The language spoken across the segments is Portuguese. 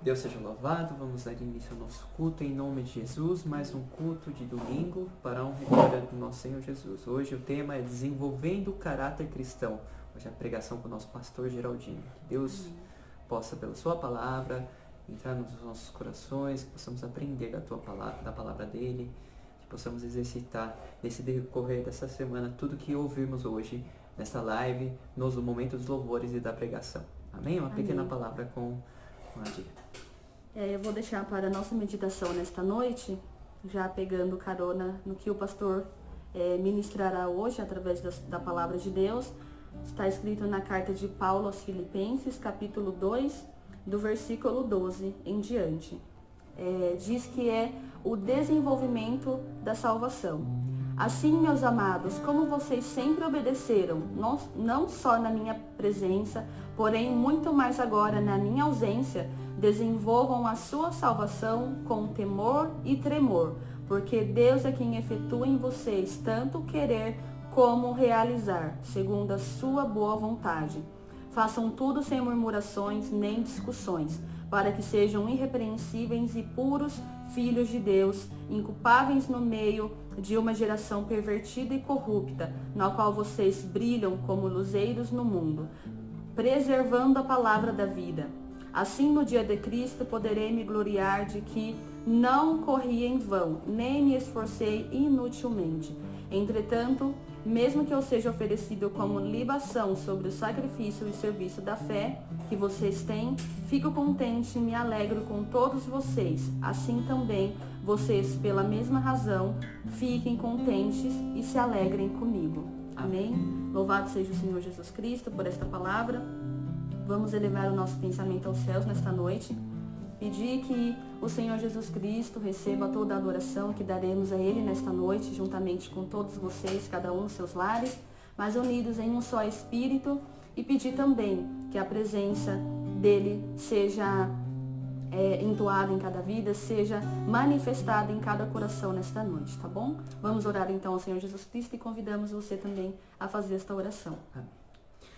Deus seja louvado, vamos dar início ao nosso culto em nome de Jesus, mais um culto de domingo para a honra e glória do nosso Senhor Jesus. Hoje o tema é desenvolvendo o caráter cristão. Hoje é a pregação com o nosso pastor Geraldino. Que Deus possa, pela sua palavra, entrar nos nossos corações, que possamos aprender da tua palavra, da palavra dele, que possamos exercitar nesse decorrer dessa semana tudo que ouvirmos hoje nessa live, nos momentos dos louvores e da pregação. Amém? Uma pequena palavra com a Dia. Eu vou deixar para a nossa meditação nesta noite, já pegando carona no que o pastor ministrará hoje através da palavra de Deus. Está escrito na carta de Paulo aos Filipenses, capítulo 2, do versículo 12 em diante. Diz que é o desenvolvimento da salvação. Assim, meus amados, como vocês sempre obedeceram, não só na minha presença, porém muito mais agora na minha ausência, desenvolvam a sua salvação com temor e tremor, porque Deus é quem efetua em vocês tanto querer como realizar, segundo a sua boa vontade. Façam tudo sem murmurações nem discussões, para que sejam irrepreensíveis e puros filhos de Deus, inculpáveis no meio de uma geração pervertida e corrupta, na qual vocês brilham como luzeiros no mundo, preservando a palavra da vida. Assim, no dia de Cristo, poderei me gloriar de que não corri em vão, nem me esforcei inutilmente. Entretanto, mesmo que eu seja oferecido como libação sobre o sacrifício e serviço da fé que vocês têm, fico contente e me alegro com todos vocês. Assim também, vocês, pela mesma razão, fiquem contentes e se alegrem comigo. Amém? Louvado seja o Senhor Jesus Cristo por esta palavra. Vamos elevar o nosso pensamento aos céus nesta noite. Pedir que o Senhor Jesus Cristo receba toda a adoração que daremos a Ele nesta noite, juntamente com todos vocês, cada um nos seus lares, mas unidos em um só Espírito. E pedir também que a presença dEle seja entoada em cada vida, seja manifestada em cada coração nesta noite, tá bom? Vamos orar então ao Senhor Jesus Cristo e convidamos você também a fazer esta oração. Amém.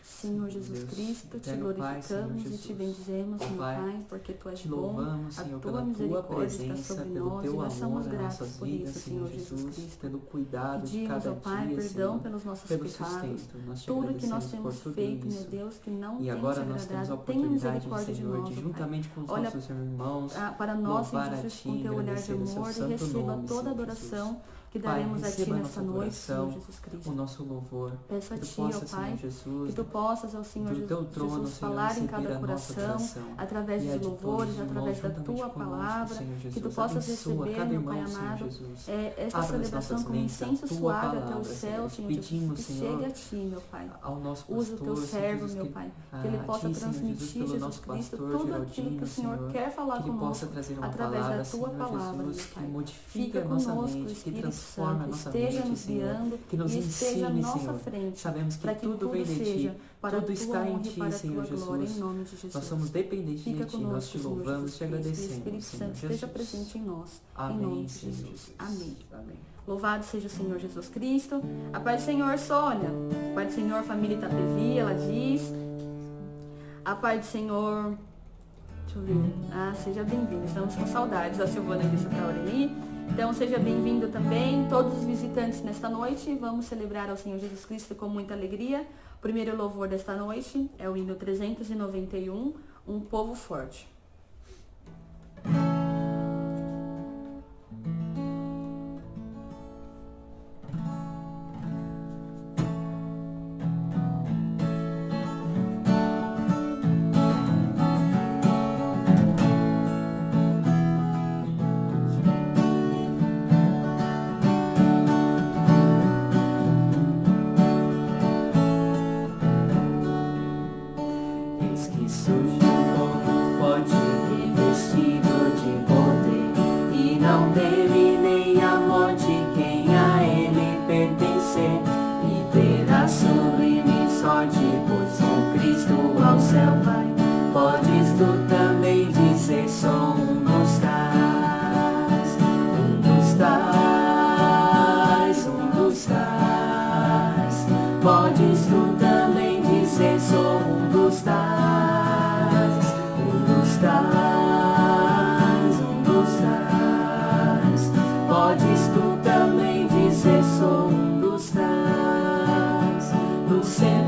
Senhor Jesus Cristo, te glorificamos e te bendizemos, meu Pai, porque Tu és bom, a Tua misericórdia está sobre nós e nós somos gratos por isso, Senhor Jesus Cristo. Pelo cuidado de Pedimos cada ao Pai dia, perdão Senhor, pelos nossos pelo pecados, sustento. Nós te tudo que nós agradecemos temos por tudo feito, meu isso. Deus, que não E tem agora te nós temos a agradado. Tenha oportunidade, misericórdia de Senhor, nós, de ó Pai. juntamente com os Olha nossos irmãos, para nós, louvar Senhor a Jesus, Ti, com Teu olhar de agradecer o Seu amor e santo receba nome, toda a Senhor adoração que Pai, daremos a Ti receba nesta nosso noite, Senhor coração, Jesus Cristo. o nosso louvor. Peço a Que Tu Ti, ó possa, Pai, Senhor Jesus, que Tu possas, ó Senhor do Teu trono, Jesus, Senhor, falar em receber cada a nossa coração, oração através e a dos de louvores, todos os através irmãos, da juntamente Tua conosco, palavra, Senhor que Tu Jesus. possas Abençoa receber, cada meu Pai irmão, Senhor amado, Jesus. esta Abra as celebração nossas como um mentes à incenso Tua suave até palavra, o céu, Senhor. Senhor Pedimos, Jesus, que Senhor, chegue a Ti, meu Pai. ao nosso Usa o pastor, Teu Senhor servo, Jesus, meu Pai, que ele a possa Ti, Senhor transmitir, Jesus, pelo Jesus nosso Cristo, pastor tudo aquilo que Geraldino, o Senhor Senhor, quer falar que Ele possa conosco, trazer uma através palavra, da Tua Senhor palavra, meu Jesus, que Pai. modifique Fica a nossa conosco, mente, que Espírito transforme a Santo, nossa esteja mente, nos Senhor, guiando que nos e esteja à ensine, nossa Senhor. frente, Sabemos que para que tudo vem de seja Ti, para a tudo Tua está em honra e Ti, para a Senhor Tua glória, Jesus. em nome de Jesus. Nós somos dependentes Fica de Ti, nós conosco, Te Senhor louvamos, Jesus Te Cristo, e o agradecemos, Espírito Senhor Santo Jesus. esteja presente em nós, Amém, em nome de Senhor Jesus. Amém. Amém. Louvado seja o Senhor Jesus Cristo. A paz do Senhor, Sônia. A paz do Senhor, família Itapevi, ela diz. A paz do Senhor... Deixa eu ver. Seja bem-vindo. Estamos com saudades. A Silvana disse para a Aureli. Então, seja bem-vindo também, todos os visitantes nesta noite. Vamos celebrar ao Senhor Jesus Cristo com muita alegria. O primeiro louvor desta noite é o hino 391, Um Povo Forte. Eis que surge um povo forte, revestido de poder, e não teme nem a morte quem a ele pertencer, e terá sublime sorte, pois com Cristo ao céu vai. Podes tu também dizer, sou um dos tais, um dos tais, um dos tais. Podes tu também dizer, sou um dos tais, um dos tais.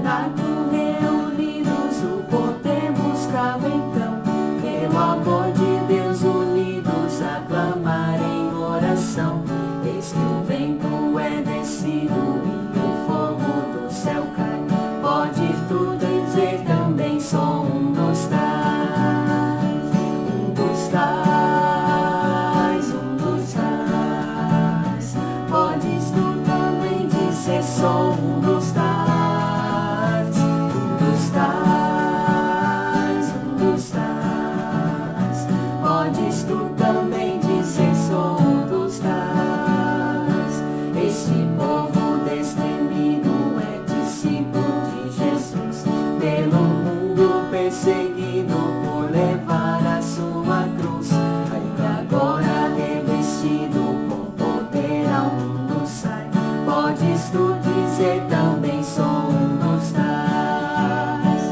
tabernáculo reunidos, o poder buscava então, pelo amor de Deus unidos, a clamar em oração. Eis que o vento é descido e o fogo do céu cai. Pode tu dizer também, sou um dos tais, um dos tais, um dos tais. Podes tu também dizer, sou um dos tais, um dos tais, um dos tais. Podes tu também dizer, sou um dos tais. Este povo destemido é discípulo de Jesus, pelo mundo perseguido por levar a sua cruz. Ainda agora revestido com poder ao mundo sai. Podes tu dizer também, sou um dos tais,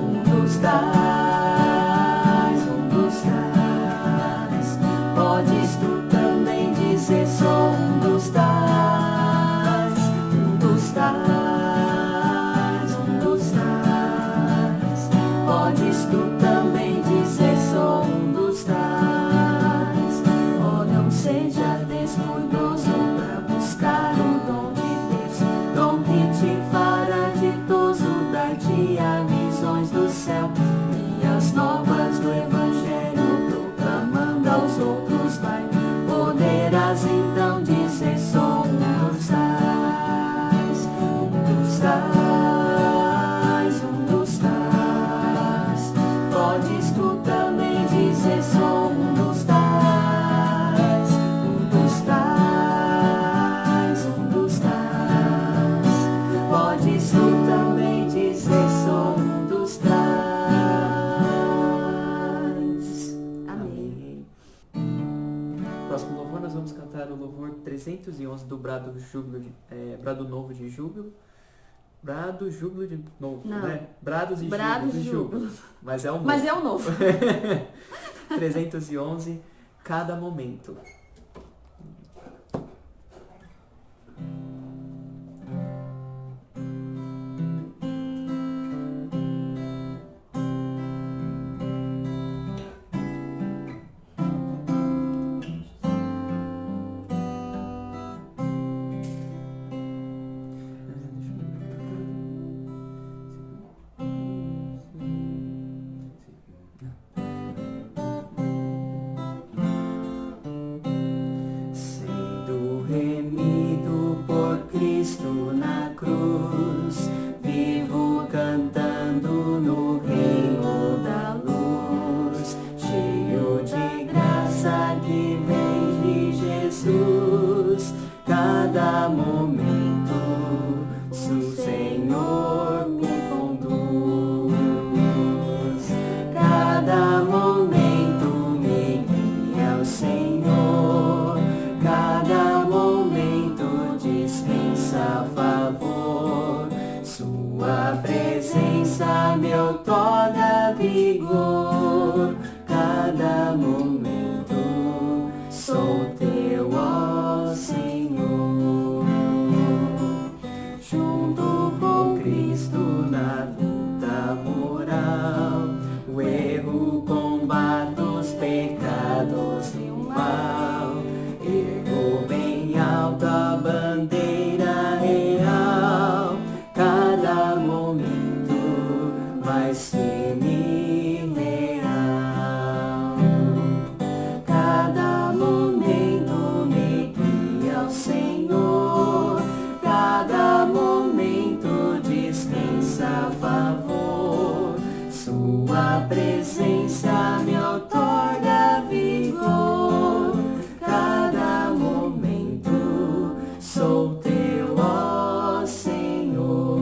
um dos tais, um dos tais. Podes tu também dizer, sou um dos tais, um dos tais, um dos tais. Podes tu também dizer, sou um dos tais. Oh, não seja descuidoso pra buscar o dom de Deus, dom que te fará ditoso, dar-te a visões do céu e as novas do Evangelho, proclamando aos outros vai. Poderás então dizer, sou um dos tais, um dos tais, um dos tais. Podes tu também dizer, sou um dos tais, um dos tais, um dos tais. Podes tu também dizer, sou um dos tais. Amém. Próximo louvor, nós vamos cantar o louvor 311 do Brado Novo de Júbilo. Brado Júbilo de Novo, Não. né? Brados e Brados Júbilo de e Júbilo. Júbilos. Mas é o novo. Mas é o novo. 311, cada momento. Sendo remido por Cristo na cruz, vivo cantando no reino da luz, cheio de graça que vem de Jesus. Cada momento o Senhor me conduz, cada momento me guia ao Senhor, cada momento dispensa favor, sua presença me outorga vigor. Cada momento sou teu, ó Senhor. Junto com Cristo na luta moral, o erro combate os pecados e o mal. Ergo bem alto a bandeira real, cada momento mais firme e real. Cada momento me guia ao Senhor, cada momento dispensa favor, sua presença me outorga vigor. Cada momento sou teu, ó Senhor.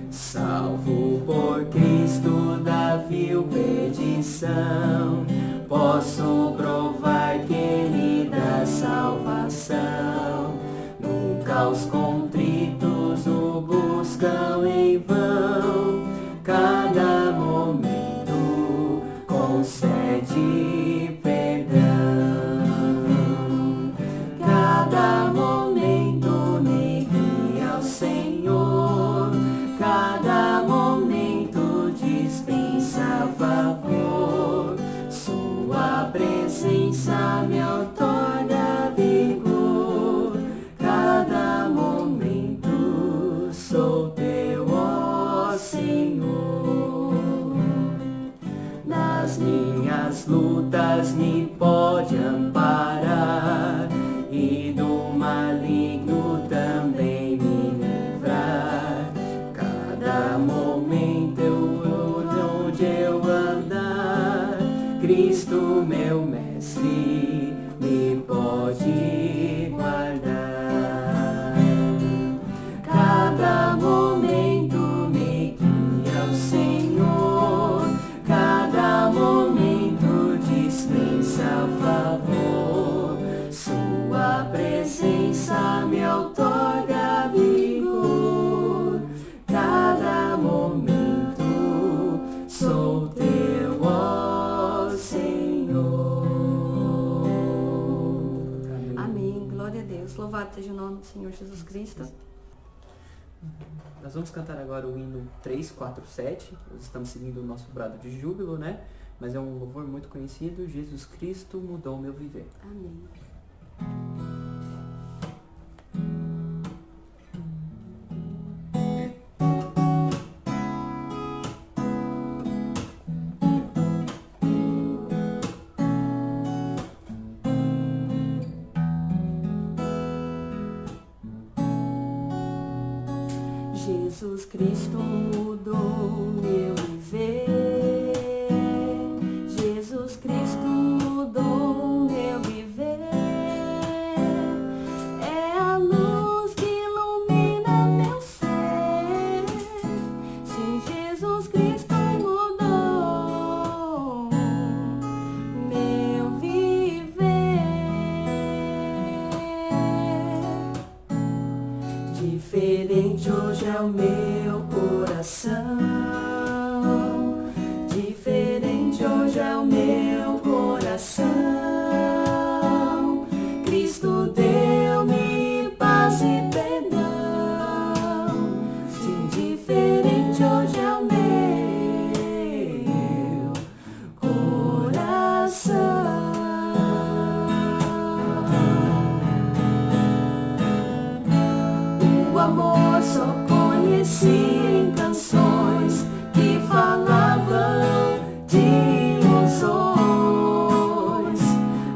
Salvo por Cristo da vil perdição, posso provar que Ele dá salvação. Nunca os contritos o buscam em vão, cada momento concede perdão. Cada momento me guia ao Senhor, Senhor. Nas minhas lutas me pode amparar e do maligno também me livrar. Cada momento onde eu andar, Cristo meu mestre me pode guardar. Cada momento me guia o Senhor, cada momento dispensa favor, sua presença me outorga vigor. Cada momento sou teu, ó Senhor. Amém. Glória a Deus. Louvado seja o nome do Senhor Jesus Cristo. Nós vamos cantar agora o hino 347. Nós estamos seguindo o nosso brado de júbilo, né? Mas é um louvor muito conhecido. Jesus Cristo mudou meu viver. Amém. Jesus Cristo mudou meu viver. Jesus Cristo mudou meu viver. É a luz que ilumina meu ser. Sim, Jesus Cristo mudou meu viver. Diferente hoje é o meu coração. Diferente hoje é o meu coração. Cristo deu-me paz e perdão. Sim, diferente hoje é o meu coração. O amor só conheci em canções que falavam de ilusões,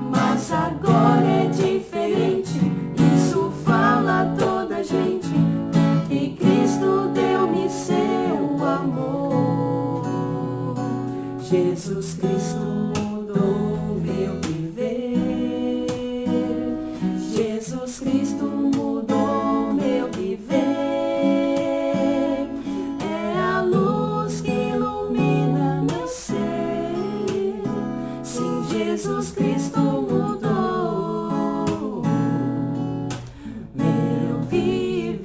mas agora é diferente, isso fala a toda gente, que Cristo deu-me seu amor. Jesus Cristo mudou meu viver. Jesus Cristo mudou meu viver. É a luz que ilumina meu ser. Sim, Jesus Cristo mudou meu viver.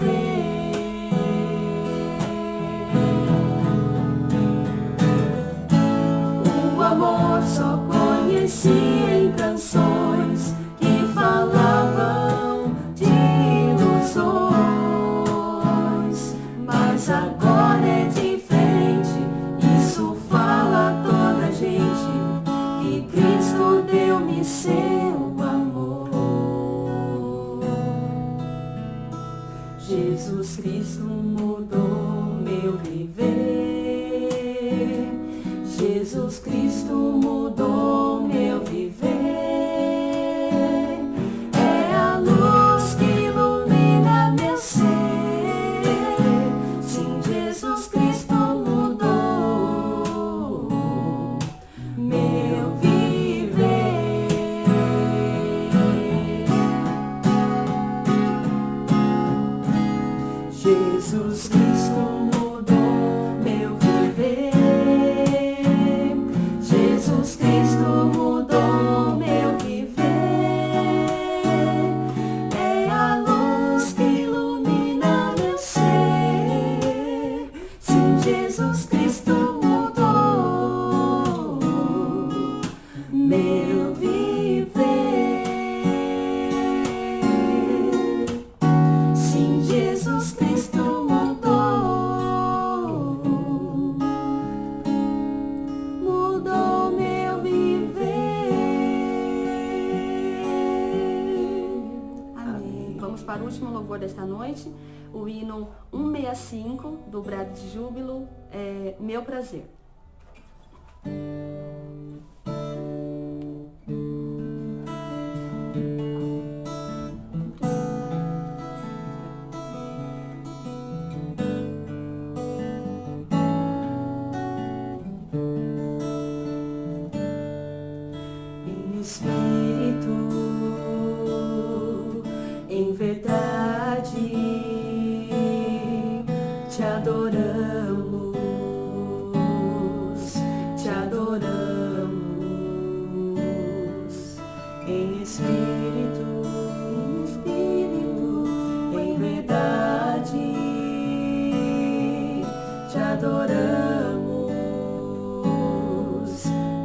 O amor só conheci em canções que falavam de ilusões, mas agora é diferente, isso fala a toda gente, que Cristo deu-me seu amor. Jesus Cristo mudou meu viver. Jesus Cristo mudou meu viver. É a luz que ilumina meu ser. Sim, Jesus Cristo mudou meu viver. Jesus Cristo mudou meu viver. Jesus Cristo mudou meu viver. É a luz que ilumina meu ser. Sim, Jesus Cristo mudou meu viver. Sim, Jesus Cristo mudou meu viver. Amém. Vamos para o último louvor desta noite. o hino 165 do Brado de Júbilo, Meu Prazer. Espírito, em verdade, te adoramos, te adoramos. Em espírito, em verdade, te adoramos,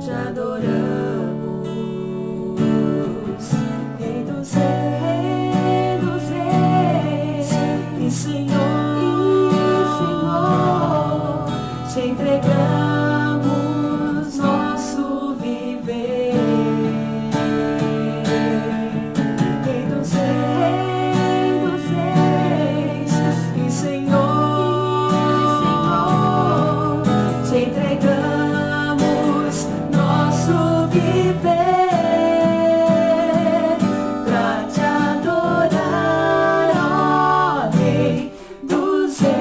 te adoramos. Te entregamos nosso viver, Rei dos reis e Senhor, te entregamos nosso viver, pra te adorar, ó Rei dos reis.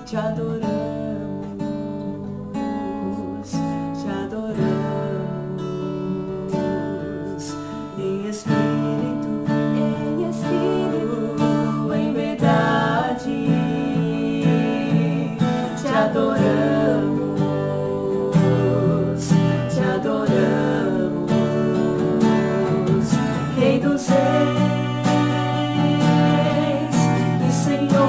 Te adoramos, te adoramos, em espírito, em verdade, te adoramos, te adoramos, Rei dos reis e Senhor.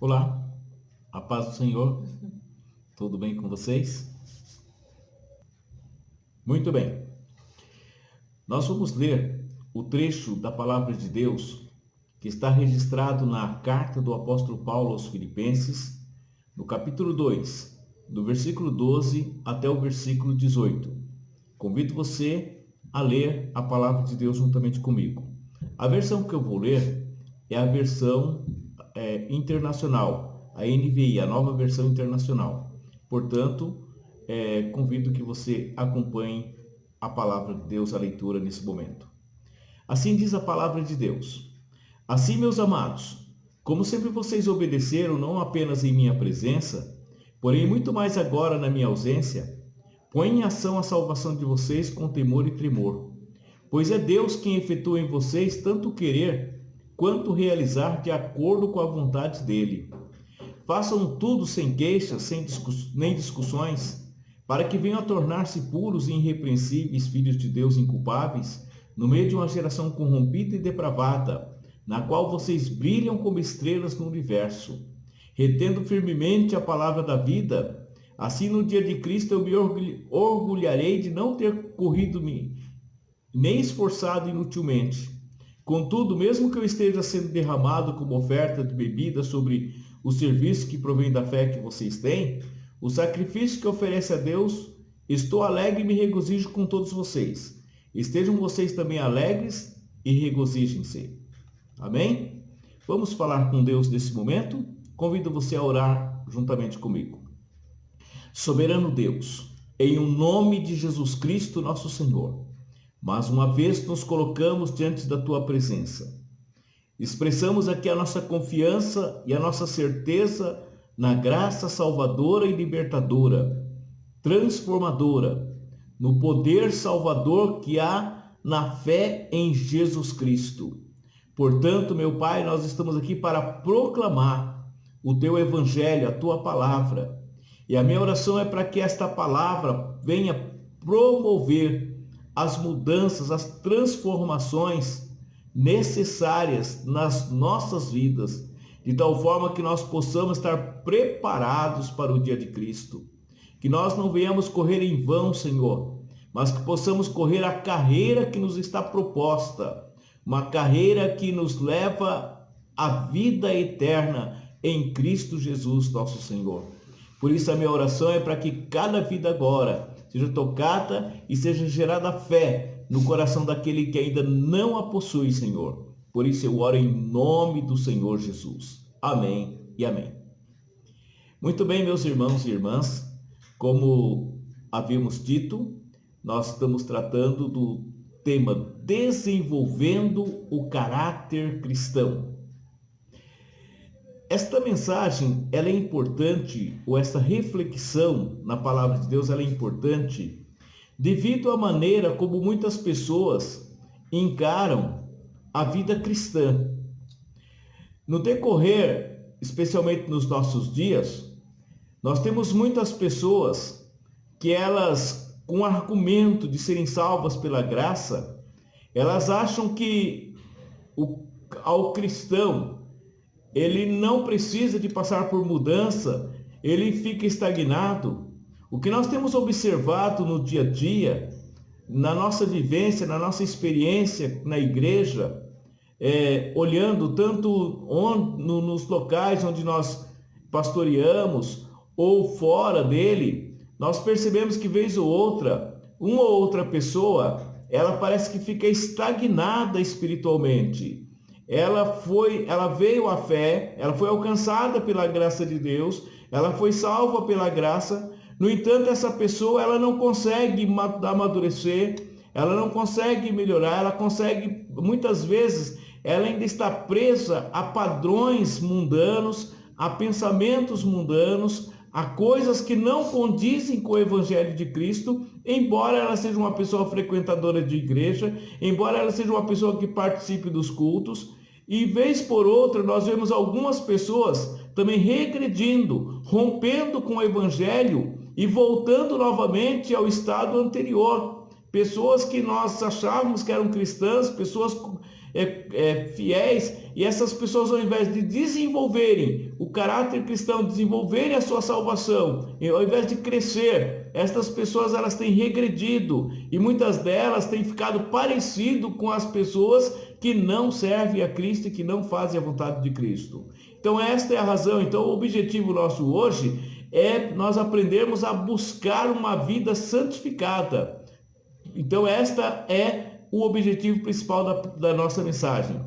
Olá, a paz do Senhor, tudo bem com vocês? Muito bem, nós vamos ler o trecho da Palavra de Deus que está registrado na carta do apóstolo Paulo aos Filipenses, no capítulo 2, do versículo 12 até o versículo 18. Convido você a ler a Palavra de Deus juntamente comigo. A versão que eu vou ler é a versão internacional, a NVI, a nova versão internacional. Portanto, convido que você acompanhe a palavra de Deus, a leitura nesse momento. Assim diz a palavra de Deus. Assim, meus amados, como sempre vocês obedeceram, não apenas em minha presença, porém muito mais agora na minha ausência, põe em ação a salvação de vocês com temor e tremor, pois é Deus quem efetua em vocês tanto querer quanto realizar de acordo com a vontade dele. Façam tudo sem queixas, nem discussões, para que venham a tornar-se puros e irrepreensíveis filhos de Deus inculpáveis, no meio de uma geração corrompida e depravada, na qual vocês brilham como estrelas no universo. Retendo firmemente a palavra da vida, assim no dia de Cristo eu me orgulharei de não ter corrido nem esforçado inutilmente. Contudo, mesmo que eu esteja sendo derramado como oferta de bebida sobre o serviço que provém da fé que vocês têm, o sacrifício que oferece a Deus, estou alegre e me regozijo com todos vocês. Estejam vocês também alegres e regozijem-se. Amém? Vamos falar com Deus nesse momento? Convido você a orar juntamente comigo. Soberano Deus, em o nome de Jesus Cristo, nosso Senhor, mais uma vez nos colocamos diante da Tua presença. Expressamos aqui a nossa confiança e a nossa certeza na graça salvadora e libertadora, transformadora, no poder salvador que há na fé em Jesus Cristo. Portanto, meu Pai, nós estamos aqui para proclamar o Teu Evangelho, a Tua Palavra. E a minha oração é para que esta palavra venha promover as mudanças, as transformações necessárias nas nossas vidas, de tal forma que nós possamos estar preparados para o dia de Cristo. Que nós não venhamos correr em vão, Senhor, mas que possamos correr a carreira que nos está proposta, uma carreira que nos leva à vida eterna em Cristo Jesus, nosso Senhor. Por isso a minha oração é para que cada vida agora seja tocada e seja gerada fé no coração daquele que ainda não a possui, Senhor. Por isso eu oro em nome do Senhor Jesus. Amém e amém. Muito bem, meus irmãos e irmãs, como havíamos dito, nós estamos tratando do tema desenvolvendo o caráter cristão. Esta mensagem, ela é importante, ou essa reflexão na palavra de Deus, ela é importante devido à maneira como muitas pessoas encaram a vida cristã. No decorrer, especialmente nos nossos dias, nós temos muitas pessoas que elas, com o argumento de serem salvas pela graça, elas acham que ao cristão, ele não precisa de passar por mudança, ele fica estagnado. O que nós temos observado no dia a dia, na nossa vivência, na nossa experiência na igreja, olhando tanto nos locais onde nós pastoreamos ou fora dele, nós percebemos que vez ou outra, uma ou outra pessoa, ela parece que fica estagnada espiritualmente. Ela veio à fé, ela foi alcançada pela graça de Deus, ela foi salva pela graça. No entanto, essa pessoa, ela não consegue amadurecer, ela não consegue melhorar, ela consegue, muitas vezes, ela ainda está presa a padrões mundanos, a pensamentos mundanos, a coisas que não condizem com o Evangelho de Cristo, embora ela seja uma pessoa frequentadora de igreja, embora ela seja uma pessoa que participe dos cultos, e vez por outra nós vemos algumas pessoas também regredindo, rompendo com o Evangelho e voltando novamente ao estado anterior. Pessoas que nós achávamos que eram cristãs, pessoas fiéis, e essas pessoas, ao invés de desenvolverem o caráter cristão, desenvolverem a sua salvação, ao invés de crescer, estas pessoas elas têm regredido, e muitas delas têm ficado parecido com as pessoas que não servem a Cristo e que não fazem a vontade de Cristo. Então esta é a razão. Então o objetivo nosso hoje é nós aprendermos a buscar uma vida santificada. Então esta é o objetivo principal da nossa mensagem.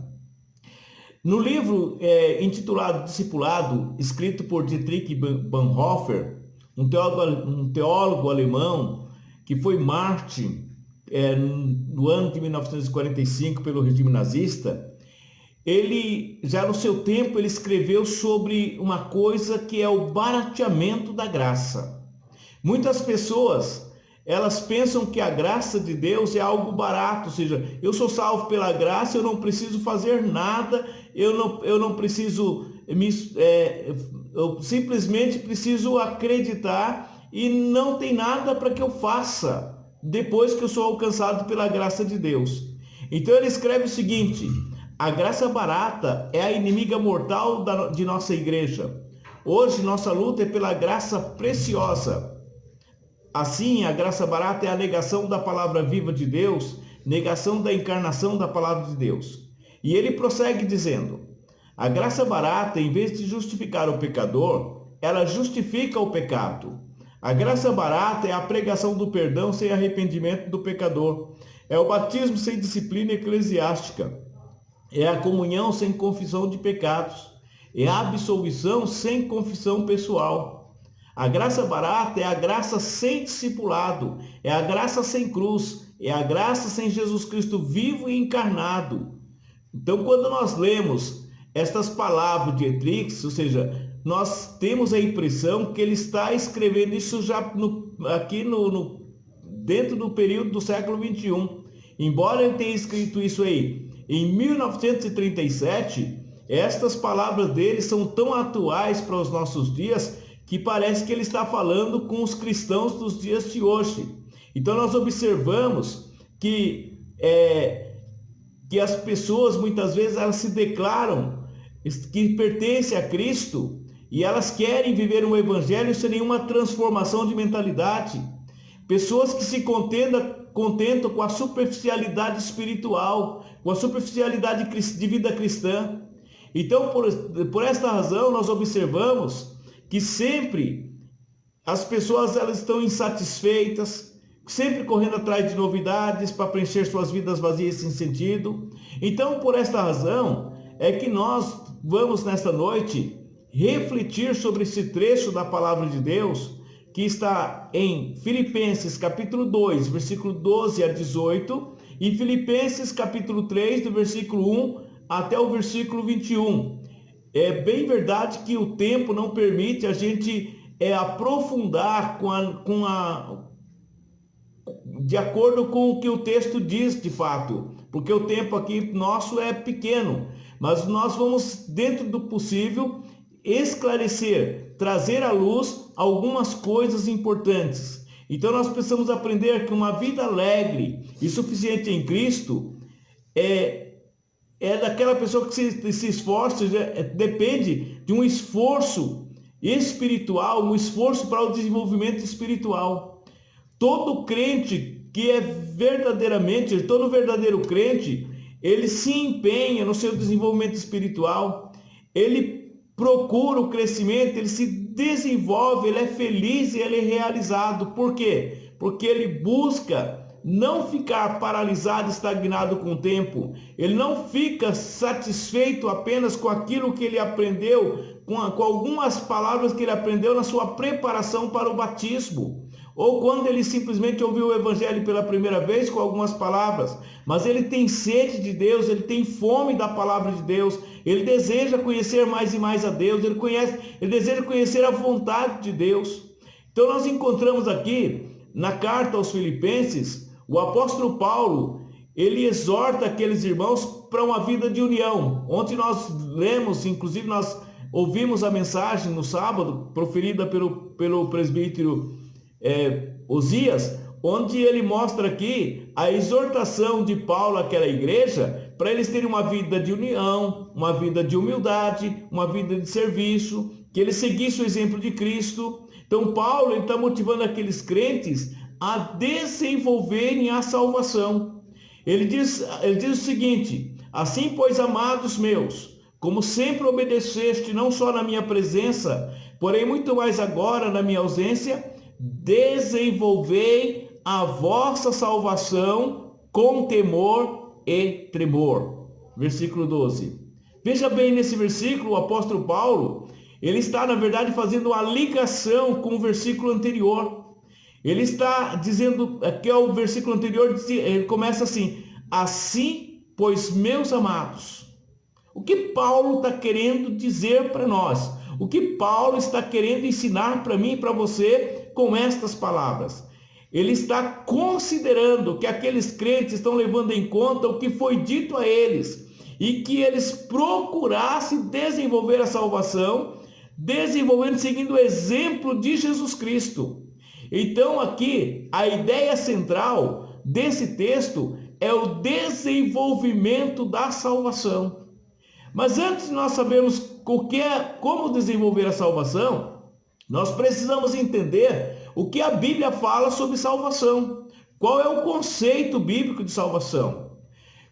No livro intitulado Discipulado, escrito por Dietrich Bonhoeffer, um teólogo alemão que foi mártir no ano de 1945 pelo regime nazista, ele, já no seu tempo, ele escreveu sobre uma coisa que é o barateamento da graça. Muitas pessoas, elas pensam que a graça de Deus é algo barato, ou seja, eu sou salvo pela graça, eu não preciso fazer nada, eu não preciso, eu simplesmente preciso acreditar e não tem nada para que eu faça depois que eu sou alcançado pela graça de Deus. Então ele escreve o seguinte: a graça barata é a inimiga mortal de nossa igreja. Hoje nossa luta é pela graça preciosa. Assim, a graça barata é a negação da palavra viva de Deus, negação da encarnação da palavra de Deus. E ele prossegue dizendo: a graça barata, em vez de justificar o pecador, ela justifica o pecado. A graça barata é a pregação do perdão sem arrependimento do pecador. É o batismo sem disciplina eclesiástica. É a comunhão sem confissão de pecados. É a absolvição sem confissão pessoal. A graça barata é a graça sem discipulado. É a graça sem cruz. É a graça sem Jesus Cristo vivo e encarnado. Então, quando nós lemos estas palavras de Dietrich, ou seja, nós temos a impressão que ele está escrevendo isso já dentro do período do século XXI. Embora ele tenha escrito isso aí em 1937, estas palavras dele são tão atuais para os nossos dias que parece que ele está falando com os cristãos dos dias de hoje. Então nós observamos que as pessoas muitas vezes elas se declaram que pertencem a Cristo e elas querem viver um evangelho sem nenhuma transformação de mentalidade. Pessoas que se contentam com a superficialidade espiritual, com a superficialidade de vida cristã. Então, por esta razão, nós observamos que sempre as pessoas elas estão insatisfeitas, sempre correndo atrás de novidades para preencher suas vidas vazias sem sentido. Então, por esta razão, é que nós vamos nesta noite refletir sobre esse trecho da palavra de Deus que está em Filipenses capítulo 2, versículo 12 a 18 e Filipenses capítulo 3, do versículo 1 até o versículo 21. É bem verdade que o tempo não permite a gente aprofundar de acordo com o que o texto diz de fato, porque o tempo aqui nosso é pequeno, mas nós vamos, dentro do possível, esclarecer, trazer à luz algumas coisas importantes. Então nós precisamos aprender que uma vida alegre e suficiente em Cristo é daquela pessoa que se esforça, depende de um esforço espiritual, um esforço para o desenvolvimento espiritual. Todo crente que é verdadeiramente, todo verdadeiro crente, ele se empenha no seu desenvolvimento espiritual, ele procura o crescimento, ele se desenvolve, ele é feliz e ele é realizado. Por quê? Porque ele busca não ficar paralisado, estagnado com o tempo. Ele não fica satisfeito apenas com aquilo que ele aprendeu, com algumas palavras que ele aprendeu na sua preparação para o batismo. Ou quando ele simplesmente ouviu o evangelho pela primeira vez com algumas palavras, mas ele tem sede de Deus, ele tem fome da palavra de Deus, ele deseja conhecer mais e mais a Deus, ele deseja conhecer a vontade de Deus. Então nós encontramos aqui, na carta aos Filipenses, o apóstolo Paulo, ele exorta aqueles irmãos para uma vida de união. Ontem nós lemos, inclusive nós ouvimos a mensagem no sábado, proferida pelo presbítero Osias, onde ele mostra aqui a exortação de Paulo àquela igreja para eles terem uma vida de união, uma vida de humildade, uma vida de serviço, que eles seguissem o exemplo de Cristo. Então Paulo está motivando aqueles crentes a desenvolverem a salvação. Ele diz o seguinte: assim, pois, amados meus, como sempre obedeceste, não só na minha presença, porém muito mais agora na minha ausência, desenvolvei a vossa salvação com temor e tremor. Versículo 12. Veja bem, nesse versículo, o apóstolo Paulo, ele está, na verdade, fazendo uma ligação com o versículo anterior. Ele está dizendo, que é o versículo anterior, ele começa assim: assim, pois, meus amados. O que Paulo está querendo dizer para nós? O que Paulo está querendo ensinar para mim e para você com estas palavras? Ele está considerando que aqueles crentes estão levando em conta o que foi dito a eles e que eles procurassem desenvolver a salvação, desenvolvendo seguindo o exemplo de Jesus Cristo. Então aqui, a ideia central desse texto é o desenvolvimento da salvação. Mas antes de nós sabermos como desenvolver a salvação, nós precisamos entender o que a Bíblia fala sobre salvação. Qual é o conceito bíblico de salvação?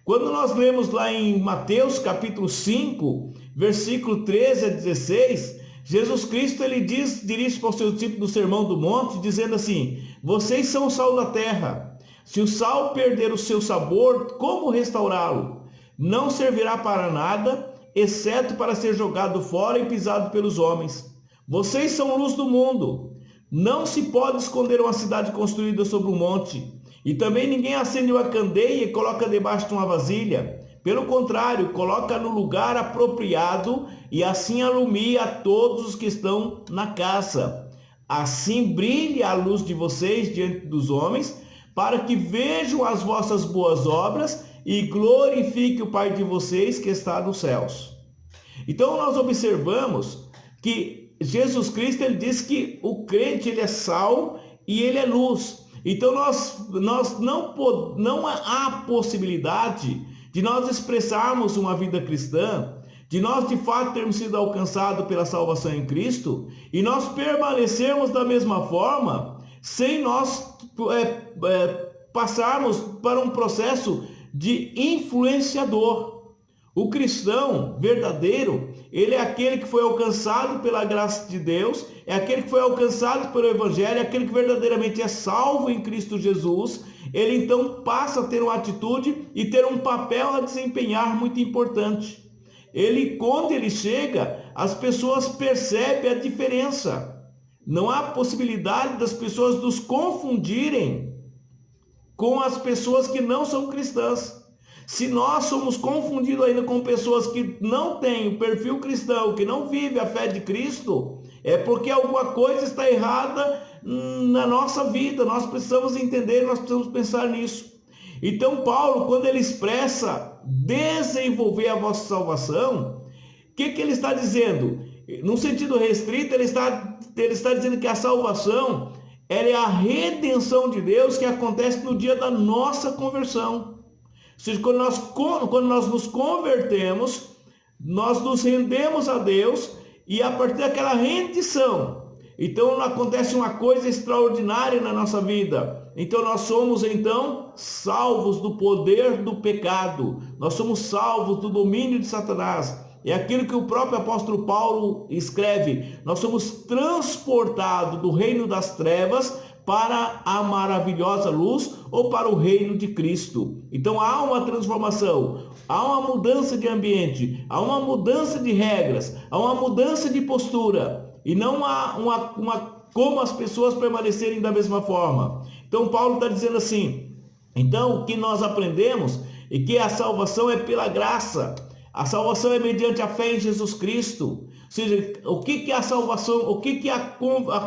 Quando nós lemos lá em Mateus capítulo 5, versículo 13 a 16, Jesus Cristo ele dirige para os seus discípulos do Sermão do Monte, dizendo assim: vocês são o sal da terra. Se o sal perder o seu sabor, como restaurá-lo? Não servirá para nada, exceto para ser jogado fora e pisado pelos homens. Vocês são luz do mundo. Não se pode esconder uma cidade construída sobre um monte. E também ninguém acende uma candeia e coloca debaixo de uma vasilha. Pelo contrário, coloca no lugar apropriado e assim alumia a todos os que estão na casa. Assim brilhe a luz de vocês diante dos homens, para que vejam as vossas boas obras e glorifique o Pai de vocês que está nos céus. Então nós observamos que Jesus Cristo ele diz que o crente ele é sal e ele é luz. Então nós não há possibilidade de nós expressarmos uma vida cristã, de nós de fato termos sido alcançados pela salvação em Cristo e nós permanecermos da mesma forma sem nós passarmos para um processo de influenciador. O cristão verdadeiro, ele é aquele que foi alcançado pela graça de Deus, é aquele que foi alcançado pelo Evangelho, é aquele que verdadeiramente é salvo em Cristo Jesus. Ele então passa a ter uma atitude e ter um papel a desempenhar muito importante. Quando ele chega, as pessoas percebem a diferença. Não há possibilidade das pessoas nos confundirem com as pessoas que não são cristãs. Se nós somos confundidos ainda com pessoas que não têm o perfil cristão, que não vivem a fé de Cristo, é porque alguma coisa está errada na nossa vida. Nós precisamos entender, nós precisamos pensar nisso. Então Paulo, quando ele expressa desenvolver a vossa salvação, o que ele está dizendo? Num sentido restrito, ele está dizendo que a salvação ela é a redenção de Deus que acontece no dia da nossa conversão. Ou seja, quando nós nos convertemos, nós nos rendemos a Deus e a partir daquela rendição, então acontece uma coisa extraordinária na nossa vida. Então nós somos salvos do poder do pecado. Nós somos salvos do domínio de Satanás. É aquilo que o próprio apóstolo Paulo escreve. Nós somos transportados do reino das trevas para a maravilhosa luz ou para o reino de Cristo. Então há uma transformação, há uma mudança de ambiente, há uma mudança de regras, há uma mudança de postura e não há como as pessoas permanecerem da mesma forma. Então Paulo está dizendo assim, então o que nós aprendemos é que a salvação é pela graça, a salvação é mediante a fé em Jesus Cristo. Ou seja, o que é a salvação, o que a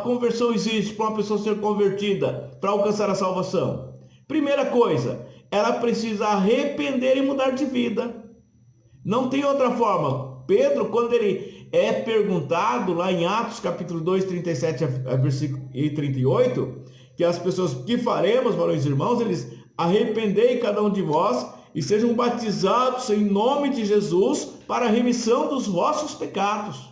conversão exige para uma pessoa ser convertida, para alcançar a salvação? Primeira coisa, ela precisa arrepender e mudar de vida. Não tem outra forma. Pedro, quando ele é perguntado lá em Atos capítulo 2, 37 e 38, que as pessoas, que faremos, varões e irmãos, eles arrependei cada um de vós e sejam batizados em nome de Jesus para a remissão dos vossos pecados.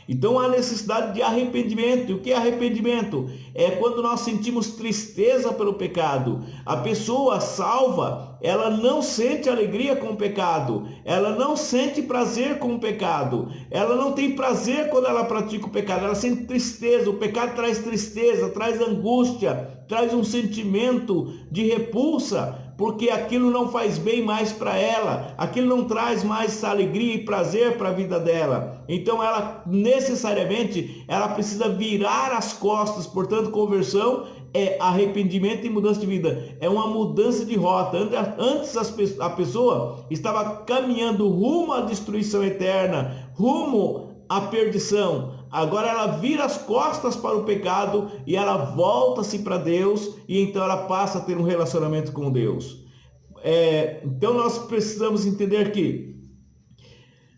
Então há necessidade de arrependimento. E o que é arrependimento? É quando nós sentimos tristeza pelo pecado. A pessoa salva, ela não sente alegria com o pecado, ela não sente prazer com o pecado, ela não tem prazer quando ela pratica o pecado, ela sente tristeza. O pecado traz tristeza, traz angústia, traz um sentimento de repulsa, porque aquilo não faz bem mais para ela, aquilo não traz mais alegria e prazer para a vida dela. Então ela necessariamente ela precisa virar as costas. Portanto, conversão é arrependimento e mudança de vida, é uma mudança de rota. Antes a pessoa estava caminhando rumo à destruição eterna, rumo à perdição. Agora ela vira as costas para o pecado e ela volta-se para Deus, e então ela passa a ter um relacionamento com Deus. Então nós precisamos entender que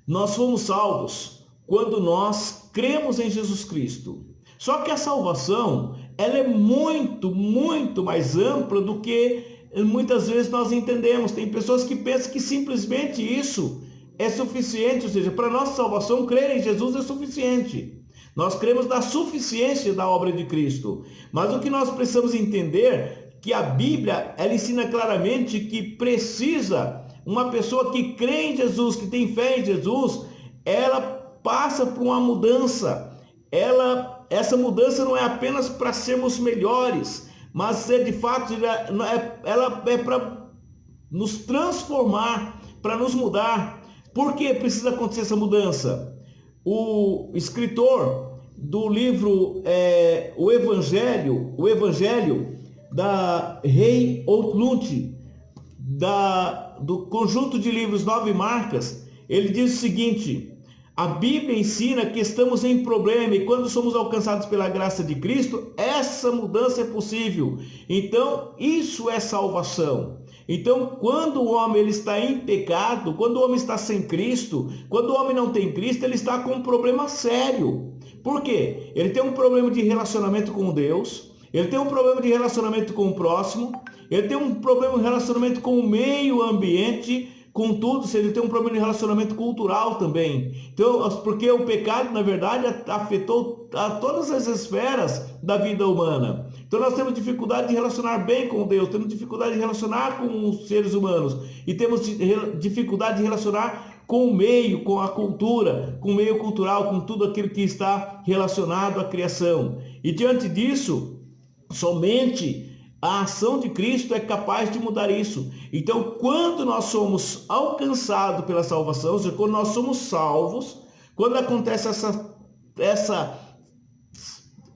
nós somos salvos quando nós cremos em Jesus Cristo. Só que a salvação, ela é muito, muito mais ampla do que muitas vezes nós entendemos. Tem pessoas que pensam que simplesmente isso é suficiente, ou seja, para nossa salvação, crer em Jesus é suficiente. Nós cremos na suficiência da obra de Cristo. Mas o que nós precisamos entender, que a Bíblia, ela ensina claramente que precisa, uma pessoa que crê em Jesus, que tem fé em Jesus, ela passa por uma mudança. Essa mudança não é apenas para sermos melhores, mas de fato ela é para nos transformar, para nos mudar. Por que precisa acontecer essa mudança? O escritor do livro o Evangelho da Rei Outlund, do conjunto de livros 9 Marcas, ele diz o seguinte: a Bíblia ensina que estamos em problema e quando somos alcançados pela graça de Cristo, essa mudança é possível. Então, isso é salvação. Então, quando o homem ele está em pecado, quando o homem está sem Cristo, quando o homem não tem Cristo, ele está com um problema sério. Por quê? Ele tem um problema de relacionamento com Deus, ele tem um problema de relacionamento com o próximo, ele tem um problema de relacionamento com o meio ambiente, com tudo, ele tem um problema de relacionamento cultural também. Então, porque o pecado, na verdade, afetou a todas as esferas da vida humana. Então nós temos dificuldade de relacionar bem com Deus, temos dificuldade de relacionar com os seres humanos e temos dificuldade de relacionar com o meio, com a cultura, com o meio cultural, com tudo aquilo que está relacionado à criação. E diante disso, somente a ação de Cristo é capaz de mudar isso. Então, quando nós somos alcançados pela salvação, ou seja, quando nós somos salvos, quando acontece essa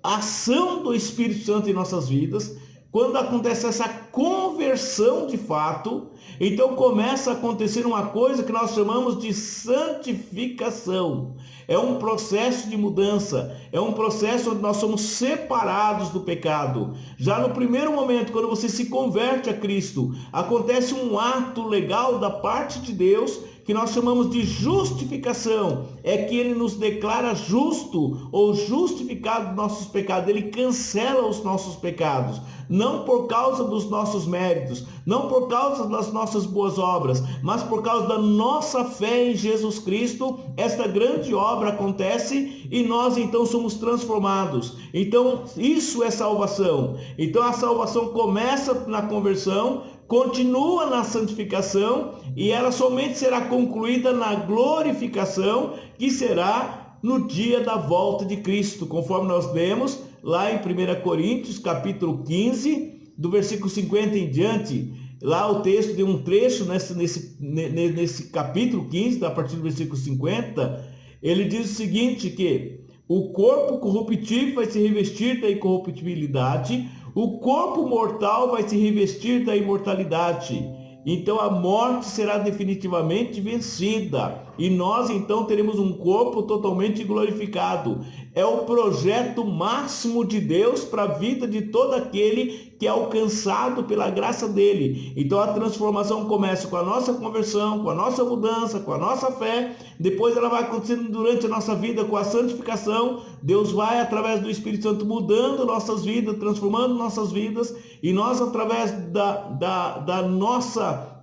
ação do Espírito Santo em nossas vidas, quando acontece essa conversão de fato, então começa a acontecer uma coisa que nós chamamos de santificação. É um processo de mudança, é um processo onde nós somos separados do pecado. Já no primeiro momento, quando você se converte a Cristo, acontece um ato legal da parte de Deus, que nós chamamos de justificação. É que ele nos declara justo ou justificado dos nossos pecados. Ele cancela os nossos pecados. Não por causa dos nossos méritos, não por causa das nossas boas obras, mas por causa da nossa fé em Jesus Cristo. Esta grande obra acontece e nós então somos transformados. Então isso é salvação. Então a salvação começa na conversão, continua na santificação e ela somente será concluída na glorificação, que será no dia da volta de Cristo, conforme nós lemos lá em 1 Coríntios, capítulo 15, do versículo 50 em diante. Lá o texto de um trecho nesse capítulo 15, a partir do versículo 50, ele diz o seguinte, que o corpo corruptível vai se revestir da incorruptibilidade, o corpo mortal vai se revestir da imortalidade. Então a morte será definitivamente vencida e nós então teremos um corpo totalmente glorificado. É o projeto máximo de Deus para a vida de todo aquele que é alcançado pela graça dele. Então a transformação começa com a nossa conversão, com a nossa mudança, com a nossa fé. Depois ela vai acontecendo durante a nossa vida com a santificação. Deus vai, através do Espírito Santo, mudando nossas vidas, transformando nossas vidas. E nós, através da nossa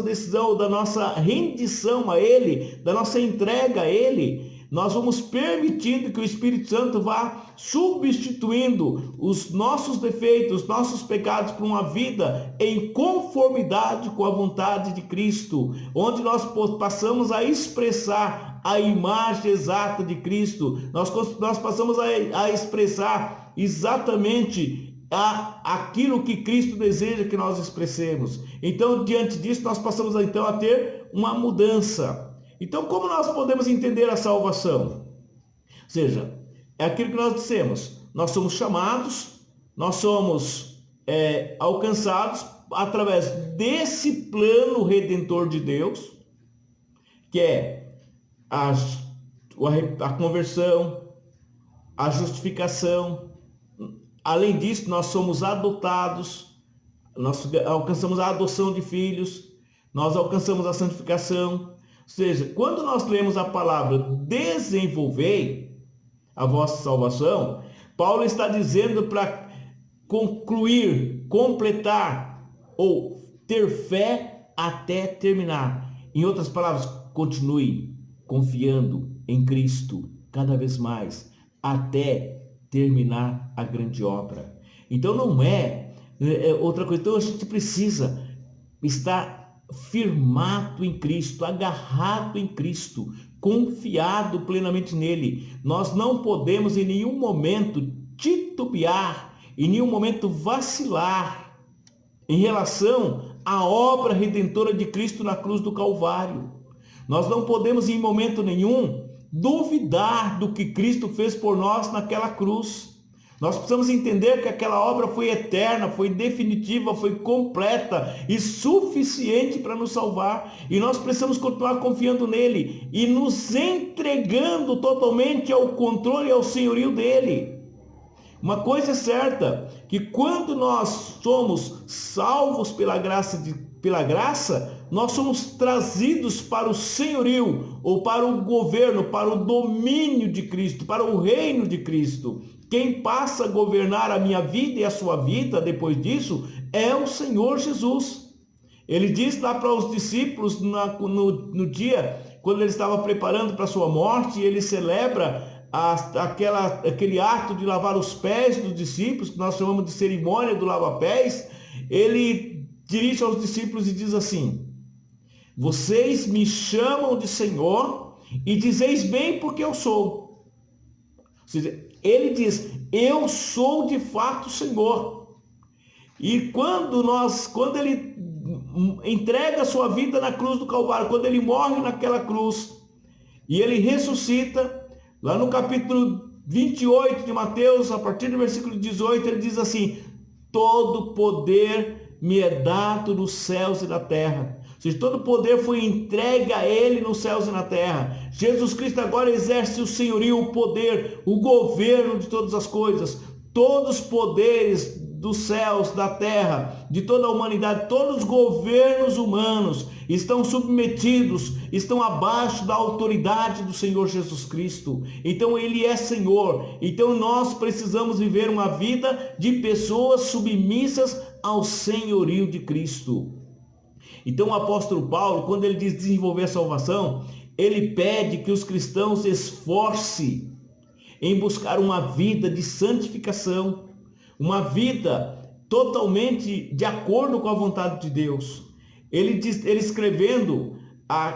decisão, da nossa rendição a Ele, da nossa entrega a Ele, nós vamos permitindo que o Espírito Santo vá substituindo os nossos defeitos, os nossos pecados por uma vida em conformidade com a vontade de Cristo, onde nós passamos a expressar a imagem exata de Cristo, nós passamos a expressar exatamente aquilo que Cristo deseja que nós expressemos. Então, diante disso, nós passamos então a ter uma mudança. Então, como nós podemos entender a salvação? Ou seja, é aquilo que nós dissemos. Nós somos chamados, nós somos alcançados através desse plano redentor de Deus, que é a conversão, a justificação. Além disso, nós somos adotados, nós alcançamos a adoção de filhos, nós alcançamos a santificação. Ou seja, quando nós lemos a palavra desenvolvei a vossa salvação, Paulo está dizendo para concluir, completar ou ter fé até terminar. Em outras palavras, continue confiando em Cristo cada vez mais até terminar a grande obra. Então não é outra coisa. Então a gente precisa estar firmado em Cristo, agarrado em Cristo, confiado plenamente nele. Nós não podemos em nenhum momento titubear, em nenhum momento vacilar em relação à obra redentora de Cristo na cruz do Calvário. Nós não podemos em momento nenhum duvidar do que Cristo fez por nós naquela cruz. Nós precisamos entender que aquela obra foi eterna, foi definitiva, foi completa e suficiente para nos salvar. E nós precisamos continuar confiando nele e nos entregando totalmente ao controle e ao senhorio dele. Uma coisa é certa, que quando nós somos salvos pela graça, nós somos trazidos para o senhorio, ou para o governo, para o domínio de Cristo, para o reino de Cristo. Quem passa a governar a minha vida e a sua vida depois disso é o Senhor Jesus. Ele diz lá para os discípulos no dia, quando ele estava preparando para a sua morte, ele celebra aquele ato de lavar os pés dos discípulos, que nós chamamos de cerimônia do lava-pés. Ele dirige aos discípulos e diz assim: vocês me chamam de Senhor e dizeis bem porque eu sou. Ou seja, ele diz, eu sou de fato Senhor. E quando ele entrega a sua vida na cruz do Calvário, quando ele morre naquela cruz e ele ressuscita, lá no capítulo 28 de Mateus, a partir do versículo 18, ele diz assim: todo poder me é dado nos céus e na terra. Ou seja, todo poder foi entregue a ele nos céus e na terra. Jesus Cristo agora exerce o senhorio, o poder, o governo de todas as coisas. Todos os poderes dos céus, da terra, de toda a humanidade, todos os governos humanos estão submetidos, estão abaixo da autoridade do Senhor Jesus Cristo. Então ele é Senhor. Então nós precisamos viver uma vida de pessoas submissas ao senhorio de Cristo. Então o apóstolo Paulo, quando ele diz desenvolver a salvação, ele pede que os cristãos se esforcem em buscar uma vida de santificação, uma vida totalmente de acordo com a vontade de Deus. Ele escrevendo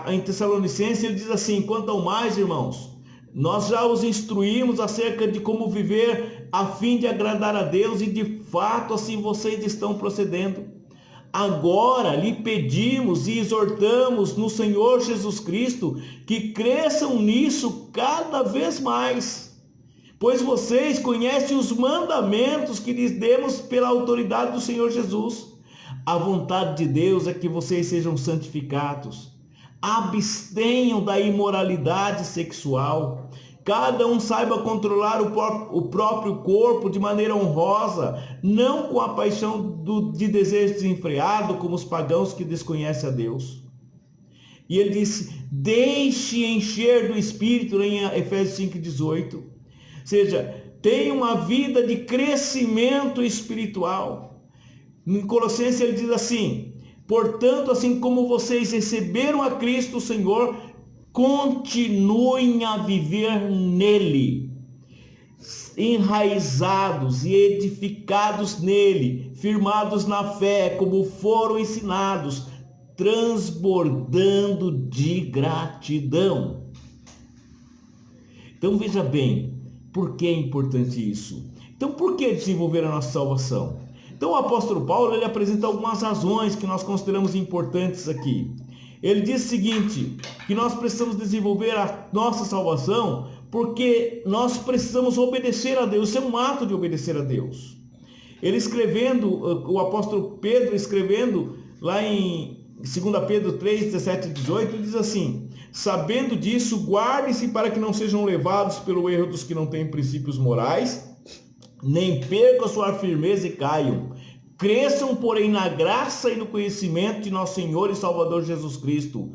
em Tessalonicenses, ele diz assim: quanto ao mais, irmãos, nós já os instruímos acerca de como viver a fim de agradar a Deus, e de fato assim vocês estão procedendo. Agora lhe pedimos e exortamos no Senhor Jesus Cristo que cresçam nisso cada vez mais, pois vocês conhecem os mandamentos que lhes demos pela autoridade do Senhor Jesus. A vontade de Deus é que vocês sejam santificados, abstenham da imoralidade sexual, cada um saiba controlar o próprio corpo de maneira honrosa, não com a paixão de desejo desenfreado, como os pagãos que desconhecem a Deus. E ele disse: deixe encher do Espírito, em Efésios 5,18. Ou seja, tenha uma vida de crescimento espiritual. Em Colossenses ele diz assim: portanto, assim como vocês receberam a Cristo o Senhor, continuem a viver nele, enraizados e edificados nele, firmados na fé, como foram ensinados, transbordando de gratidão. Então veja bem, por que é importante isso? Então, por que desenvolver a nossa salvação? Então, o apóstolo Paulo, ele apresenta algumas razões que nós consideramos importantes aqui. Ele diz o seguinte, que nós precisamos desenvolver a nossa salvação porque nós precisamos obedecer a Deus. Isso é um ato de obedecer a Deus. Ele escrevendo, o apóstolo Pedro escrevendo lá em 2 Pedro 3, 17 e 18, diz assim: sabendo disso, guardem-se para que não sejam levados pelo erro dos que não têm princípios morais, nem percam a sua firmeza e caiam. Cresçam, porém, na graça e no conhecimento de nosso Senhor e Salvador Jesus Cristo.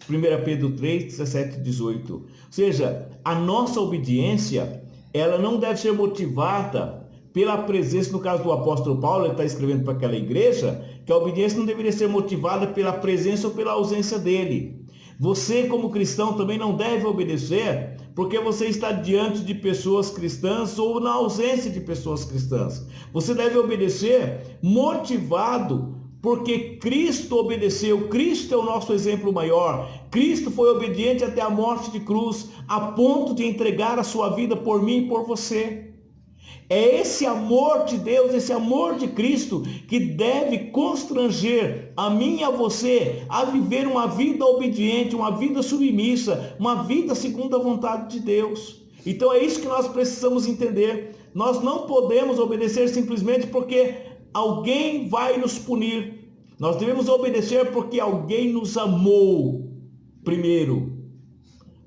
1 Pedro 3, 17 e 18. Ou seja, a nossa obediência, ela não deve ser motivada pela presença, no caso do apóstolo Paulo, ele está escrevendo para aquela igreja, que a obediência não deveria ser motivada pela presença ou pela ausência dele. Você, como cristão, também não deve obedecer porque você está diante de pessoas cristãs ou na ausência de pessoas cristãs. Você deve obedecer motivado porque Cristo obedeceu. Cristo é o nosso exemplo maior. Cristo foi obediente até a morte de cruz, a ponto de entregar a sua vida por mim e por você. É esse amor de Deus, esse amor de Cristo que deve constranger a mim e a você a viver uma vida obediente, uma vida submissa, uma vida segundo a vontade de Deus. Então é isso que nós precisamos entender. Nós não podemos obedecer simplesmente porque alguém vai nos punir. Nós devemos obedecer porque alguém nos amou primeiro.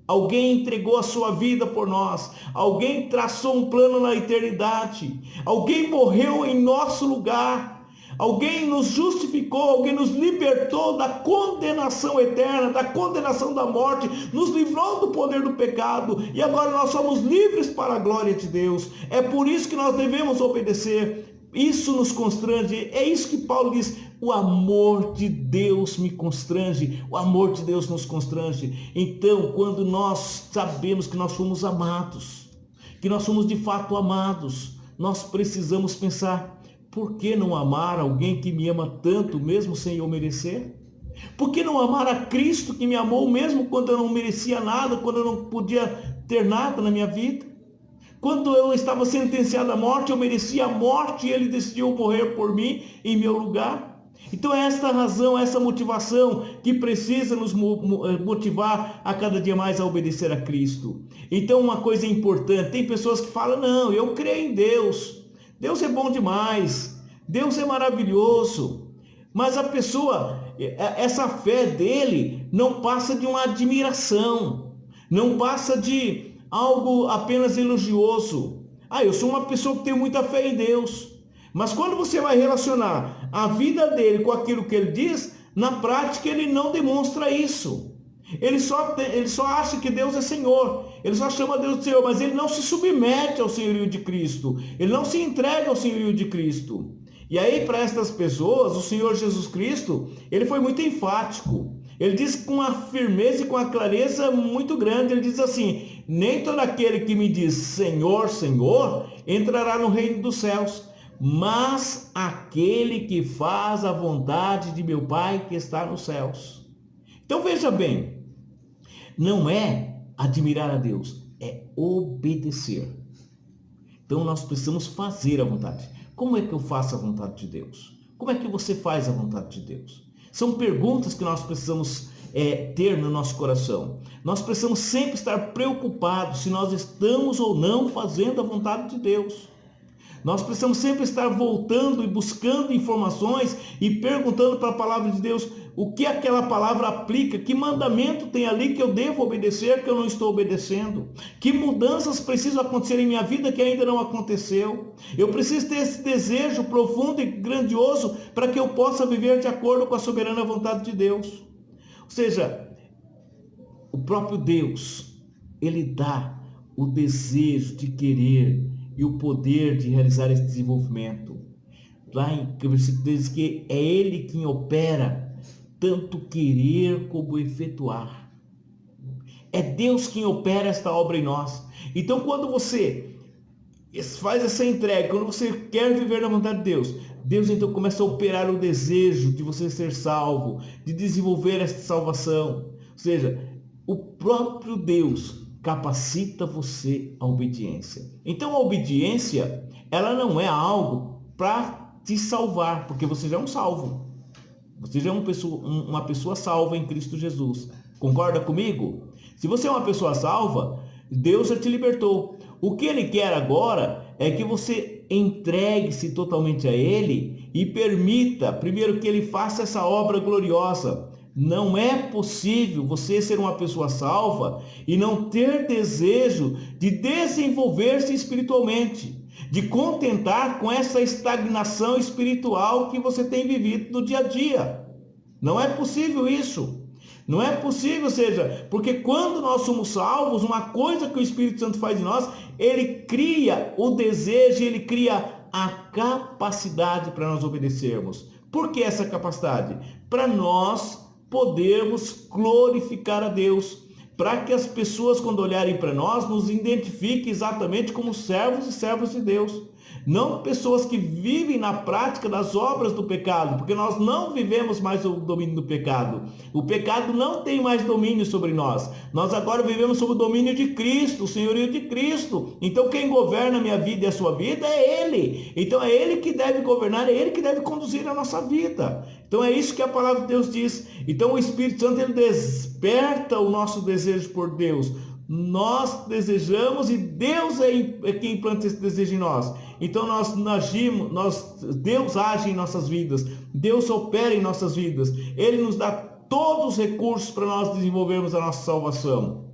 Alguém entregou a sua vida por nós. Alguém traçou um plano na eternidade. Alguém morreu em nosso lugar. Alguém nos justificou. Alguém nos libertou da condenação eterna, da condenação da morte. Nos livrou do poder do pecado. E agora nós somos livres para a glória de Deus. É por isso que nós devemos obedecer. Isso nos constrange. É isso que Paulo diz. O amor de Deus me constrange. O amor de Deus nos constrange. Então, quando nós sabemos que nós fomos amados, que nós somos de fato amados, nós precisamos pensar: por que não amar alguém que me ama tanto, mesmo sem eu merecer? Por que não amar a Cristo que me amou mesmo quando eu não merecia nada, quando eu não podia ter nada na minha vida? Quando eu estava sentenciado à morte, eu merecia a morte e ele decidiu morrer por mim em meu lugar. Então é esta razão, essa motivação que precisa nos motivar a cada dia mais a obedecer a Cristo. Então uma coisa importante, tem pessoas que falam: não, eu creio em Deus, Deus é bom demais, Deus é maravilhoso. Mas a pessoa, essa fé dele não passa de uma admiração, não passa de algo apenas elogioso. Eu sou uma pessoa que tem muita fé em Deus. Mas quando você vai relacionar a vida dele com aquilo que ele diz, na prática ele não demonstra isso. Ele só acha que Deus é Senhor. Ele só chama Deus de Senhor, mas ele não se submete ao senhorio de Cristo. Ele não se entrega ao senhorio de Cristo. E aí, para estas pessoas, o Senhor Jesus Cristo, ele foi muito enfático. Ele diz com uma firmeza e com uma clareza muito grande. Ele diz assim: nem todo aquele que me diz Senhor, Senhor, entrará no reino dos céus, mas aquele que faz a vontade de meu Pai que está nos céus. Então veja bem, não é admirar a Deus, é obedecer. Então nós precisamos fazer a vontade. Como é que eu faço a vontade de Deus? Como é que você faz a vontade de Deus? São perguntas que nós precisamos ter no nosso coração. Nós precisamos sempre estar preocupados se nós estamos ou não fazendo a vontade de Deus. Nós precisamos sempre estar voltando e buscando informações e perguntando para a palavra de Deus o que aquela palavra aplica, que mandamento tem ali que eu devo obedecer, que eu não estou obedecendo, que mudanças precisam acontecer em minha vida que ainda não aconteceu. Eu preciso ter esse desejo profundo e grandioso para que eu possa viver de acordo com a soberana vontade de Deus. Ou seja, o próprio Deus, ele dá o desejo de querer e o poder de realizar esse desenvolvimento. Lá em versículo diz que é ele quem opera tanto querer como efetuar. É Deus quem opera esta obra em nós. Então quando você faz essa entrega, quando você quer viver na vontade de Deus, Deus então começa a operar o desejo de você ser salvo, de desenvolver esta salvação. Ou seja, o próprio Deus capacita você à obediência. Então a obediência, ela não é algo para te salvar, porque você já é um salvo. Você já é uma pessoa salva em Cristo Jesus. Concorda comigo? Se você é uma pessoa salva, Deus já te libertou. O que Ele quer agora é que você entregue-se totalmente a Ele e permita, primeiro, que Ele faça essa obra gloriosa. Não é possível você ser uma pessoa salva e não ter desejo de desenvolver-se espiritualmente, de contentar com essa estagnação espiritual que você tem vivido no dia a dia. Não é possível isso. Não é possível, ou seja, porque quando nós somos salvos, uma coisa que o Espírito Santo faz em nós, ele cria o desejo, ele cria a capacidade para nós obedecermos. Por que essa capacidade? Para nós podermos glorificar a Deus, para que as pessoas, quando olharem para nós, nos identifiquem exatamente como servos e servas de Deus. Não pessoas que vivem na prática das obras do pecado, porque nós não vivemos mais o domínio do pecado. O pecado não tem mais domínio sobre nós. Nós agora vivemos sob o domínio de Cristo, o senhorio de Cristo. Então quem governa a minha vida e a sua vida é Ele. Então é Ele que deve governar, é Ele que deve conduzir a nossa vida. Então é isso que a palavra de Deus diz. Então o Espírito Santo, ele desperta o nosso desejo por Deus. Nós desejamos e Deus é quem implanta esse desejo em nós. Então nós agimos, Deus age em nossas vidas, Deus opera em nossas vidas. Ele nos dá todos os recursos para nós desenvolvermos a nossa salvação.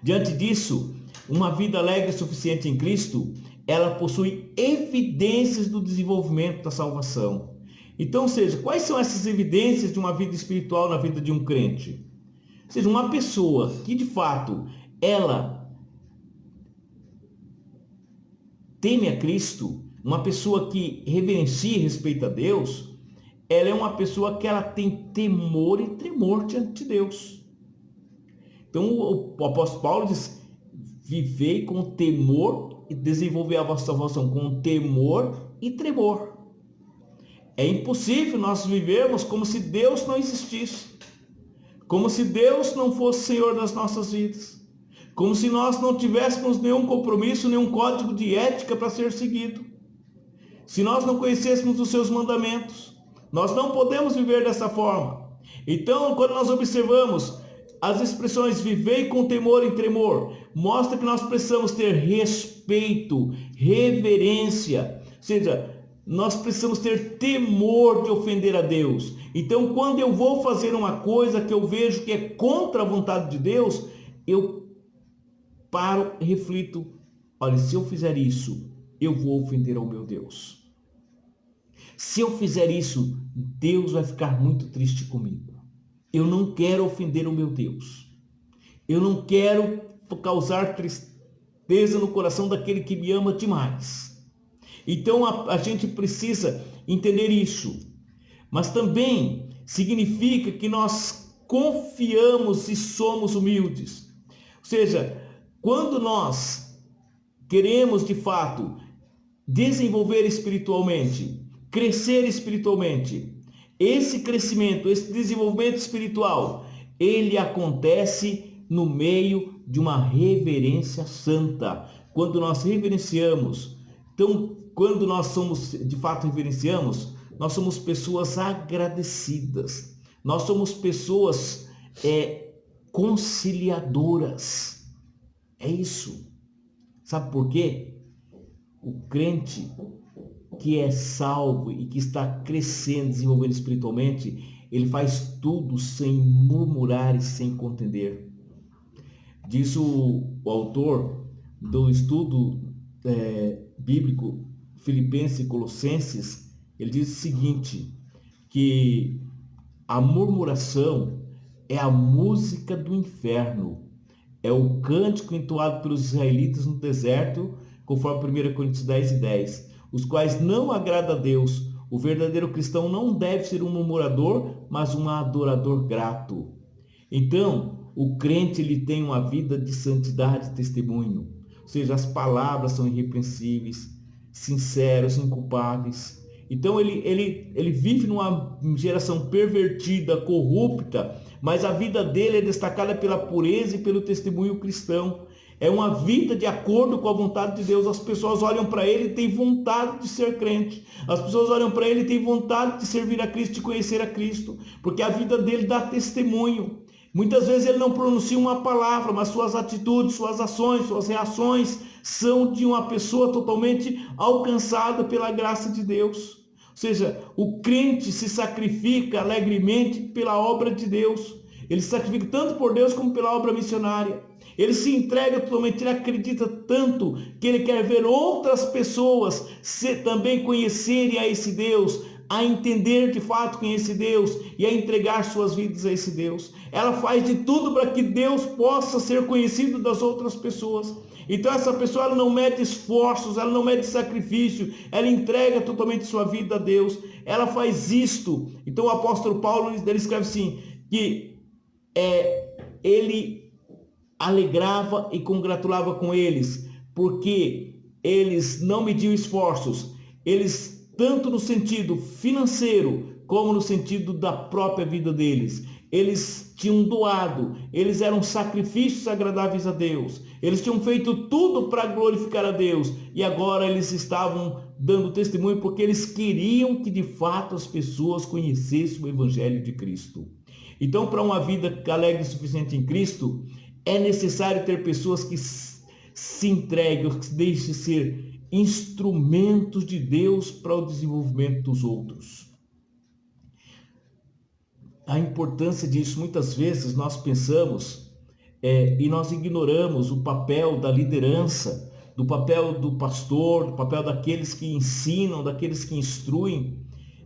Diante disso, uma vida alegre e suficiente em Cristo, ela possui evidências do desenvolvimento da salvação. Então, ou seja, quais são essas evidências de uma vida espiritual na vida de um crente? Ou seja, uma pessoa que de fato ela teme a Cristo, uma pessoa que reverencia e respeita a Deus, ela é uma pessoa que ela tem temor e tremor diante de Deus. Então o apóstolo Paulo diz: vivei com temor e desenvolver a vossa salvação com temor e tremor. É impossível nós vivermos como se Deus não existisse, como se Deus não fosse Senhor das nossas vidas, como se nós não tivéssemos nenhum compromisso, nenhum código de ética para ser seguido. Se nós não conhecêssemos os seus mandamentos, nós não podemos viver dessa forma. Então, quando nós observamos as expressões vivei com temor e tremor, mostra que nós precisamos ter respeito, reverência, ou seja, nós precisamos ter temor de ofender a Deus. Então, quando eu vou fazer uma coisa que eu vejo que é contra a vontade de Deus, eu paro e reflito: olha, se eu fizer isso, eu vou ofender ao meu Deus. Se eu fizer isso, Deus vai ficar muito triste comigo. Eu não quero ofender o meu Deus. Eu não quero causar tristeza no coração daquele que me ama demais. Então a gente precisa entender isso. Mas também significa que nós confiamos e somos humildes. Ou seja, quando nós queremos de fato desenvolver espiritualmente, crescer espiritualmente, esse crescimento, esse desenvolvimento espiritual, ele acontece no meio de uma reverência santa. Quando nós reverenciamos, então, quando nós somos, de fato reverenciamos, nós somos pessoas agradecidas. Nós somos pessoas conciliadoras. É isso. Sabe por quê? O crente que é salvo e que está crescendo, desenvolvendo espiritualmente, ele faz tudo sem murmurar e sem contender. Diz o autor do estudo bíblico Filipenses e Colossenses, ele diz o seguinte, que a murmuração é a música do inferno, é o cântico entoado pelos israelitas no deserto, conforme 1 Coríntios 10:10, os quais não agrada a Deus. O verdadeiro cristão não deve ser um murmurador, mas um adorador grato. Então, o crente ele tem uma vida de santidade e testemunho, ou seja, as palavras são irrepreensíveis, sinceros, inculpáveis. Então ele vive numa geração pervertida, corrupta, mas a vida dele é destacada pela pureza e pelo testemunho cristão. É uma vida de acordo com a vontade de Deus. As pessoas olham para ele e têm vontade de ser crente. As pessoas olham para ele e têm vontade de servir a Cristo, de conhecer a Cristo, porque a vida dele dá testemunho. Muitas vezes ele não pronuncia uma palavra, mas suas atitudes, suas ações, suas reações são de uma pessoa totalmente alcançada pela graça de Deus. Ou seja, o crente se sacrifica alegremente pela obra de Deus. Ele se sacrifica tanto por Deus como pela obra missionária. Ele se entrega totalmente, ele acredita tanto que ele quer ver outras pessoas também conhecerem a esse Deus, a entender de fato quem é esse Deus e a entregar suas vidas a esse Deus. Ela faz de tudo para que Deus possa ser conhecido das outras pessoas. Então essa pessoa ela não mede esforços, ela não mede sacrifício, ela entrega totalmente sua vida a Deus. Ela faz isto. Então o apóstolo Paulo ele escreve assim, que ele alegrava e congratulava com eles, porque eles não mediam esforços, eles tanto no sentido financeiro como no sentido da própria vida deles. Eles tinham doado, eles eram sacrifícios agradáveis a Deus, eles tinham feito tudo para glorificar a Deus e agora eles estavam dando testemunho porque eles queriam que de fato as pessoas conhecessem o Evangelho de Cristo. Então, para uma vida alegre e suficiente em Cristo, é necessário ter pessoas que se entreguem, que se deixem ser instrumentos de Deus para o desenvolvimento dos outros. A importância disso, muitas vezes nós pensamos e nós ignoramos o papel da liderança, do papel do pastor, do papel daqueles que ensinam, daqueles que instruem.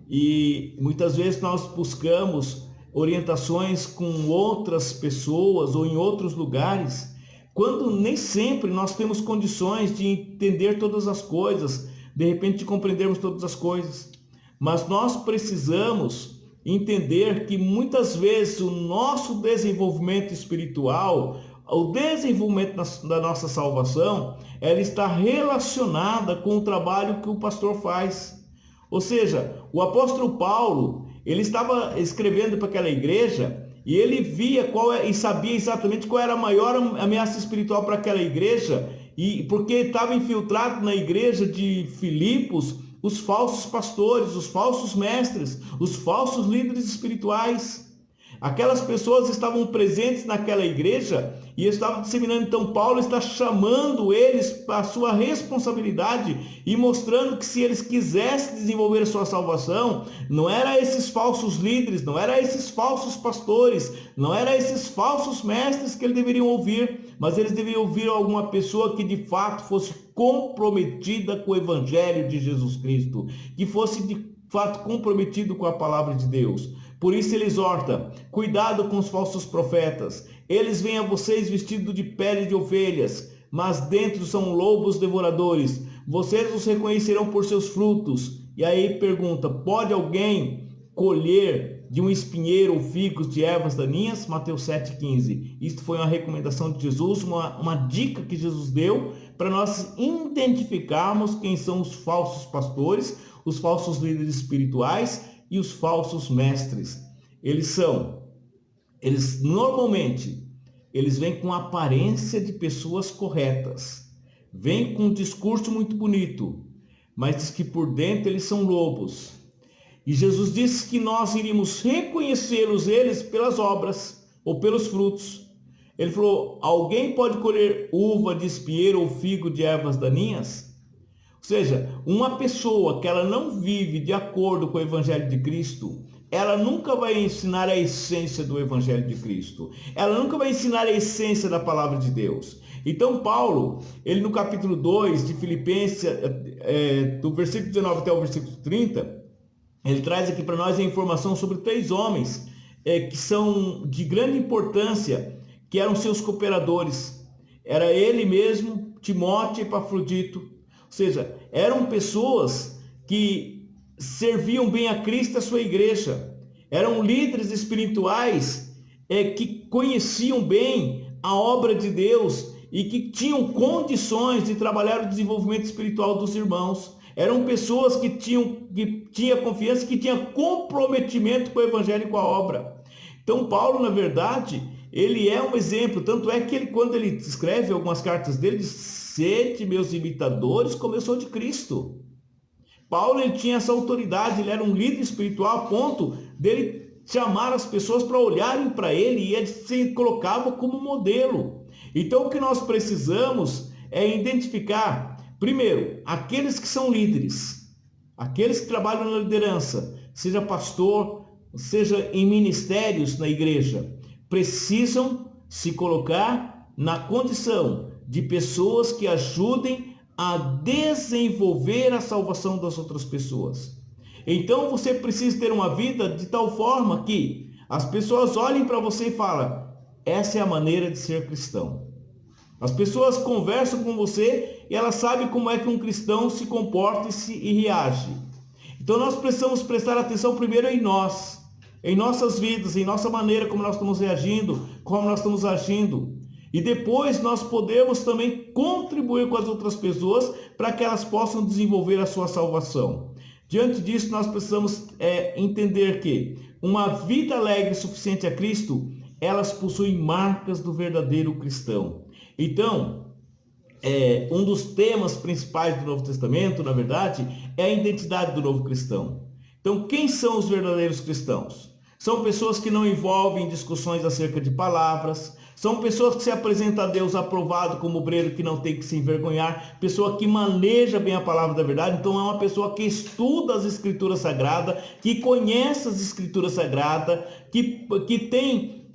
E muitas vezes nós buscamos orientações com outras pessoas ou em outros lugares, quando nem sempre nós temos condições de entender todas as coisas, de repente de compreendermos todas as coisas. Mas nós precisamos entender que muitas vezes o nosso desenvolvimento espiritual, o desenvolvimento da nossa salvação, ela está relacionada com o trabalho que o pastor faz. Ou seja, o apóstolo Paulo, ele estava escrevendo para aquela igreja e ele via e sabia exatamente qual era a maior ameaça espiritual para aquela igreja, e porque estava infiltrado na igreja de Filipos os falsos pastores, os falsos mestres, os falsos líderes espirituais. Aquelas pessoas estavam presentes naquela igreja e estavam disseminando. Então Paulo está chamando eles para a sua responsabilidade e mostrando que se eles quisessem desenvolver a sua salvação, não era esses falsos líderes, não era esses falsos pastores, não era esses falsos mestres que eles deveriam ouvir, mas eles deveriam ouvir alguma pessoa que de fato fosse comprometida com o Evangelho de Jesus Cristo, que fosse de fato comprometido com a palavra de Deus. Por isso ele exorta: cuidado com os falsos profetas. Eles vêm a vocês vestidos de pele de ovelhas, mas dentro são lobos devoradores. Vocês os reconhecerão por seus frutos. E aí pergunta: pode alguém colher de um espinheiro ou figos de ervas daninhas? Mateus 7,15. Isto foi uma recomendação de Jesus, uma dica que Jesus deu para nós identificarmos quem são os falsos pastores, os falsos líderes espirituais e os falsos mestres. Eles normalmente, eles vêm com a aparência de pessoas corretas, vêm com um discurso muito bonito, mas diz que por dentro eles são lobos. E Jesus disse que nós iríamos reconhecê-los eles pelas obras ou pelos frutos. Ele falou: alguém pode colher uva de espinheiro ou figo de ervas daninhas? Ou seja, uma pessoa que ela não vive de acordo com o Evangelho de Cristo, ela nunca vai ensinar a essência do Evangelho de Cristo. Ela nunca vai ensinar a essência da palavra de Deus. Então Paulo, ele no capítulo 2 de Filipenses, do versículo 19 até o versículo 30, ele traz aqui para nós a informação sobre 3 homens que são de grande importância, que eram seus cooperadores. Era ele mesmo, Timóteo e Epafrodito. Ou seja, eram pessoas que serviam bem a Cristo e a sua igreja. Eram líderes espirituais que conheciam bem a obra de Deus e que tinham condições de trabalhar o desenvolvimento espiritual dos irmãos. Eram pessoas que tinham confiança, que tinham comprometimento com o Evangelho e com a obra. Então Paulo, na verdade, ele é um exemplo, tanto é que ele, quando ele escreve algumas cartas dele, diz, sede meus imitadores, como eu sou de Cristo. Paulo, ele tinha essa autoridade, ele era um líder espiritual a ponto dele chamar as pessoas para olharem para ele, e ele se colocava como modelo. Então, o que nós precisamos é identificar, primeiro, aqueles que são líderes, aqueles que trabalham na liderança, seja pastor, seja em ministérios na igreja, precisam se colocar na condição de pessoas que ajudem a desenvolver a salvação das outras pessoas. Então você precisa ter uma vida de tal forma que as pessoas olhem para você e falem, essa é a maneira de ser cristão. As pessoas conversam com você e elas sabem como é que um cristão se comporta e reage. Então nós precisamos prestar atenção primeiro em nós, em nossas vidas, em nossa maneira como nós estamos reagindo, como nós estamos agindo. E depois nós podemos também contribuir com as outras pessoas para que elas possam desenvolver a sua salvação. Diante disso, nós precisamos entender que uma vida alegre suficiente a Cristo, elas possuem marcas do verdadeiro cristão. Então, um dos temas principais do Novo Testamento, na verdade, é a identidade do novo cristão. Então, quem são os verdadeiros cristãos? São pessoas que não envolvem discussões acerca de palavras, são pessoas que se apresentam a Deus aprovado como obreiro que não tem que se envergonhar, pessoa que maneja bem a palavra da verdade, então é uma pessoa que estuda as Escrituras Sagradas, que conhece as Escrituras Sagradas, que tem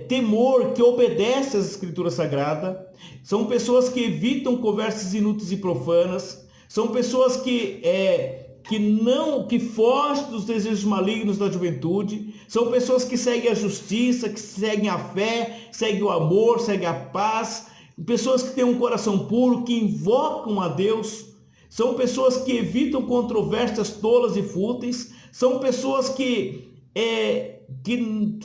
temor, que obedece às Escrituras Sagradas, são pessoas que evitam conversas inúteis e profanas, são pessoas que fogem dos desejos malignos da juventude, são pessoas que seguem a justiça, que seguem a fé, seguem o amor, seguem a paz, pessoas que têm um coração puro, que invocam a Deus, são pessoas que evitam controvérsias tolas e fúteis, são pessoas que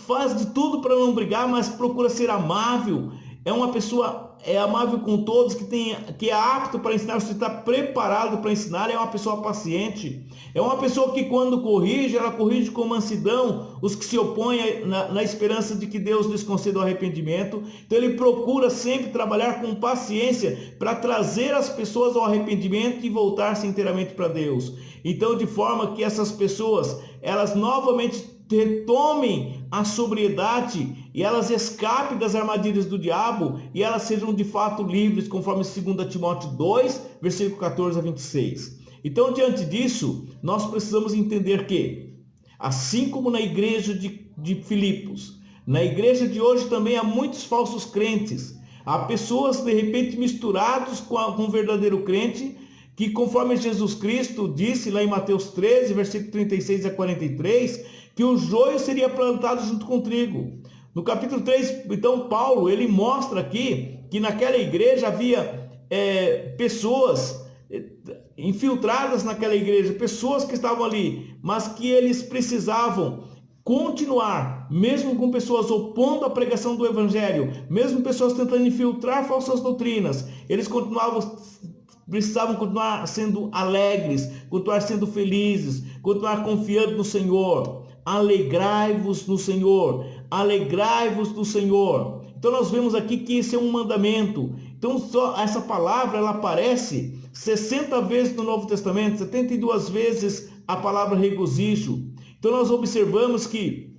faz de tudo para não brigar, mas procura ser amável, é uma pessoa amável com todos, que é apto para ensinar, você está preparado para ensinar, é uma pessoa paciente, é uma pessoa que quando corrige, ela corrige com mansidão os que se opõem na esperança de que Deus lhes conceda o arrependimento. Então ele procura sempre trabalhar com paciência para trazer as pessoas ao arrependimento e voltar-se inteiramente para Deus. Então, de forma que essas pessoas, elas novamente retomem a sobriedade e elas escapem das armadilhas do diabo e elas sejam de fato livres, conforme 2 Timóteo 2, versículo 14 a 26. Então, diante disso, nós precisamos entender que, assim como na igreja de Filipos, na igreja de hoje também há muitos falsos crentes, há pessoas de repente misturados com um verdadeiro crente, que conforme Jesus Cristo disse lá em Mateus 13, versículo 36 a 43, que o joio seria plantado junto com o trigo. No capítulo 3, então, Paulo, ele mostra aqui que naquela igreja havia pessoas infiltradas naquela igreja, pessoas que estavam ali, mas que eles precisavam continuar, mesmo com pessoas opondo a pregação do evangelho, mesmo pessoas tentando infiltrar falsas doutrinas, eles precisavam continuar sendo alegres, continuar sendo felizes, continuar confiando no Senhor. Alegrai-vos no Senhor, alegrai-vos no Senhor. Então nós vemos aqui que esse é um mandamento. Então só essa palavra, ela aparece 60 vezes no Novo Testamento, 72 vezes a palavra regozijo. Então nós observamos que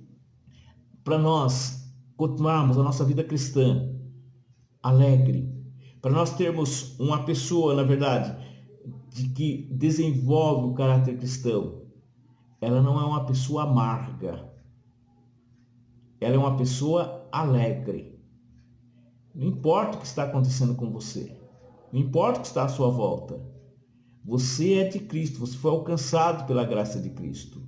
para nós continuarmos a nossa vida cristã alegre, para nós termos uma pessoa, na verdade, que desenvolve o caráter cristão, ela não é uma pessoa amarga, ela é uma pessoa alegre. Não importa o que está acontecendo com você, não importa o que está à sua volta, você é de Cristo, você foi alcançado pela graça de Cristo,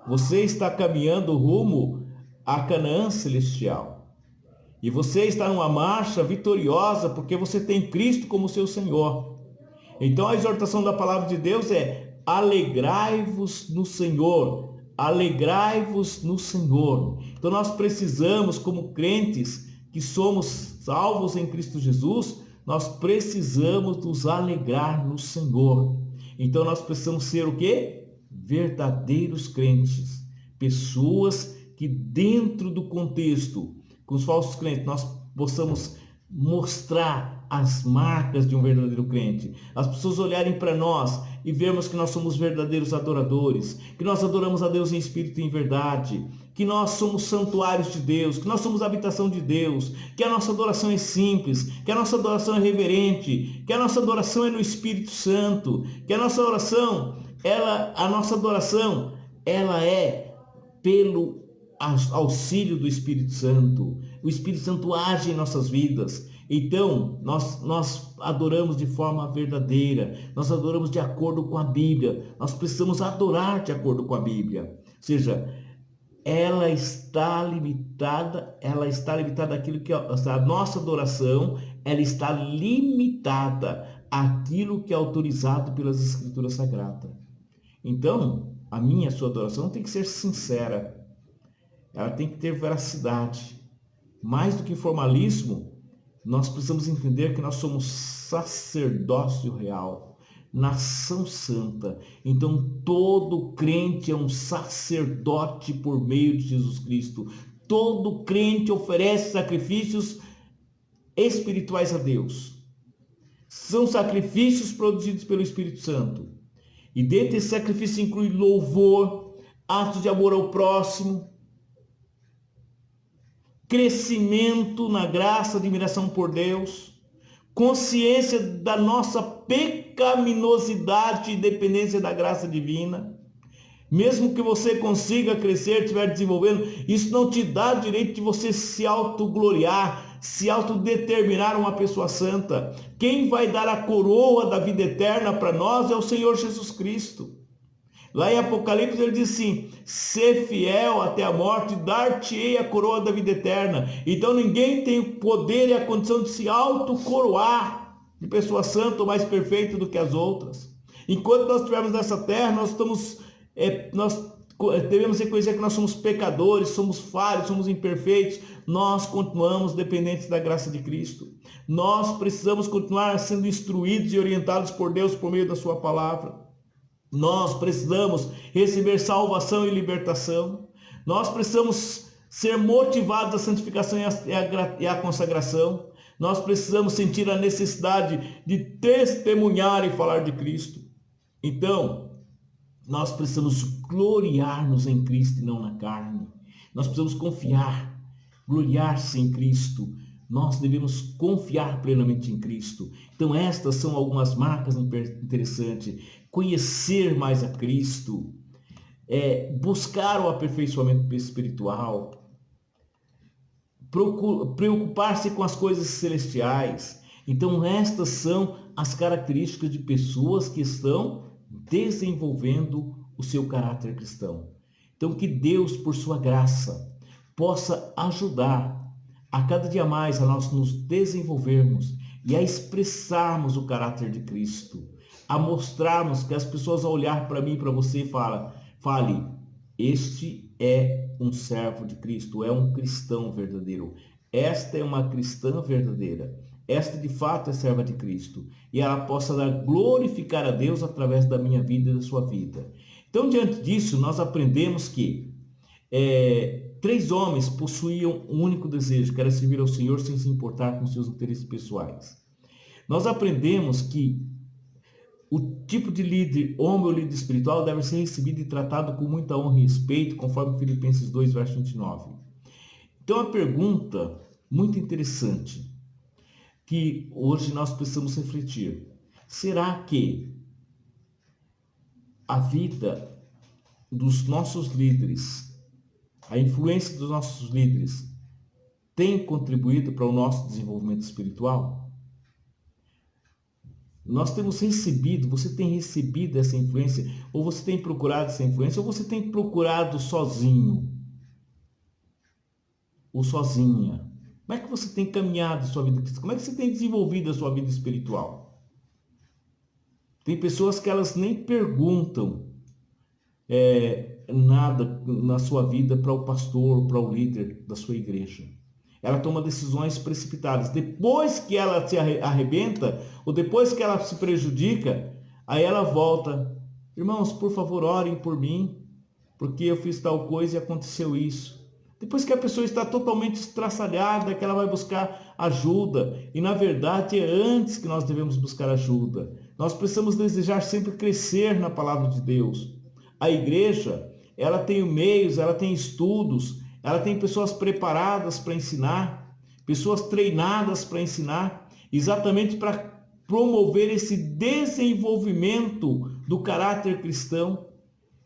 você está caminhando rumo a Canaã celestial, e você está numa marcha vitoriosa porque você tem Cristo como seu Senhor. Então a exortação da palavra de Deus é: alegrai-vos no Senhor, alegrai-vos no Senhor. Então nós precisamos, como crentes que somos salvos em Cristo Jesus, nós precisamos nos alegrar no Senhor. Então nós precisamos ser o quê? Verdadeiros crentes, pessoas que dentro do contexto, com os falsos crentes, nós possamos mostrar as marcas de um verdadeiro crente. As pessoas olharem para nós e vermos que nós somos verdadeiros adoradores, que nós adoramos a Deus em espírito e em verdade, que nós somos santuários de Deus, que nós somos a habitação de Deus, que a nossa adoração é simples, que a nossa adoração é reverente, que a nossa adoração é no Espírito Santo, que a nossa adoração, ela é pelo auxílio do Espírito Santo. O Espírito Santo age em nossas vidas. Então, nós adoramos de forma verdadeira, nós adoramos de acordo com a Bíblia, nós precisamos adorar de acordo com a Bíblia. Ou seja, ela está limitada àquilo que a nossa adoração, ela está limitada àquilo que é autorizado pelas Escrituras Sagradas. Então, a sua adoração tem que ser sincera, ela tem que ter veracidade. Mais do que formalismo, nós precisamos entender que nós somos sacerdócio real, nação santa. Então todo crente é um sacerdote por meio de Jesus Cristo. Todo crente oferece sacrifícios espirituais a Deus. São sacrifícios produzidos pelo Espírito Santo. E dentro desse sacrifício inclui louvor, atos de amor ao próximo, crescimento na graça, admiração por Deus, consciência da nossa pecaminosidade e dependência da graça divina. Mesmo que você consiga crescer, estiver desenvolvendo, isso não te dá direito de você se autogloriar, se autodeterminar uma pessoa santa. Quem vai dar a coroa da vida eterna para nós é o Senhor Jesus Cristo. Lá em Apocalipse ele diz assim: ser fiel até a morte, dar-te-ei a coroa da vida eterna. Então ninguém tem o poder e a condição de se autocoroar de pessoa santa ou mais perfeita do que as outras. Enquanto nós estivermos nessa terra, nós devemos reconhecer que nós somos pecadores, somos falhos, somos imperfeitos. Nós continuamos dependentes da graça de Cristo. Nós precisamos continuar sendo instruídos e orientados por Deus por meio da sua palavra. Nós precisamos receber salvação e libertação. Nós precisamos ser motivados à santificação e à consagração. Nós precisamos sentir a necessidade de testemunhar e falar de Cristo. Então, nós precisamos gloriar-nos em Cristo e não na carne. Nós precisamos gloriar-se em Cristo. Nós devemos confiar plenamente em Cristo. Então estas são algumas marcas interessantes. Conhecer mais a Cristo, buscar o aperfeiçoamento espiritual, preocupar-se com as coisas celestiais. Então estas são as características de pessoas que estão desenvolvendo o seu caráter cristão. Então que Deus, por sua graça, possa ajudar a cada dia mais a nós nos desenvolvermos e a expressarmos o caráter de Cristo, a mostrarmos que as pessoas ao olhar para mim e para você fale, este é um servo de Cristo, é um cristão verdadeiro, esta é uma cristã verdadeira, esta de fato é serva de Cristo, e ela possa glorificar a Deus através da minha vida e da sua vida. Então, diante disso, nós aprendemos que 3 homens possuíam um único desejo, que era servir ao Senhor sem se importar com seus interesses pessoais. Nós aprendemos que o tipo de líder, homem ou líder espiritual, deve ser recebido e tratado com muita honra e respeito, conforme Filipenses 2, verso 29. Então, a pergunta muito interessante que hoje nós precisamos refletir: será que a vida dos nossos líderes, a influência dos nossos líderes, tem contribuído para o nosso desenvolvimento espiritual? Nós temos recebido, você tem recebido essa influência, ou você tem procurado essa influência, ou você tem procurado sozinho, ou sozinha? Como é que você tem caminhado a sua vida cristã? Como é que você tem desenvolvido a sua vida espiritual? Tem pessoas que elas nem perguntam nada na sua vida para o pastor, para o líder da sua igreja. Ela toma decisões precipitadas. Depois que ela se arrebenta, ou depois que ela se prejudica, aí ela volta: irmãos, por favor, orem por mim, porque eu fiz tal coisa e aconteceu isso. Depois que a pessoa está totalmente estraçalhada, que ela vai buscar ajuda. E na verdade é antes que nós devemos buscar ajuda. Nós precisamos desejar sempre crescer na palavra de Deus. A igreja, ela tem meios, ela tem estudos, ela tem pessoas preparadas para ensinar, pessoas treinadas para ensinar, exatamente para promover esse desenvolvimento do caráter cristão.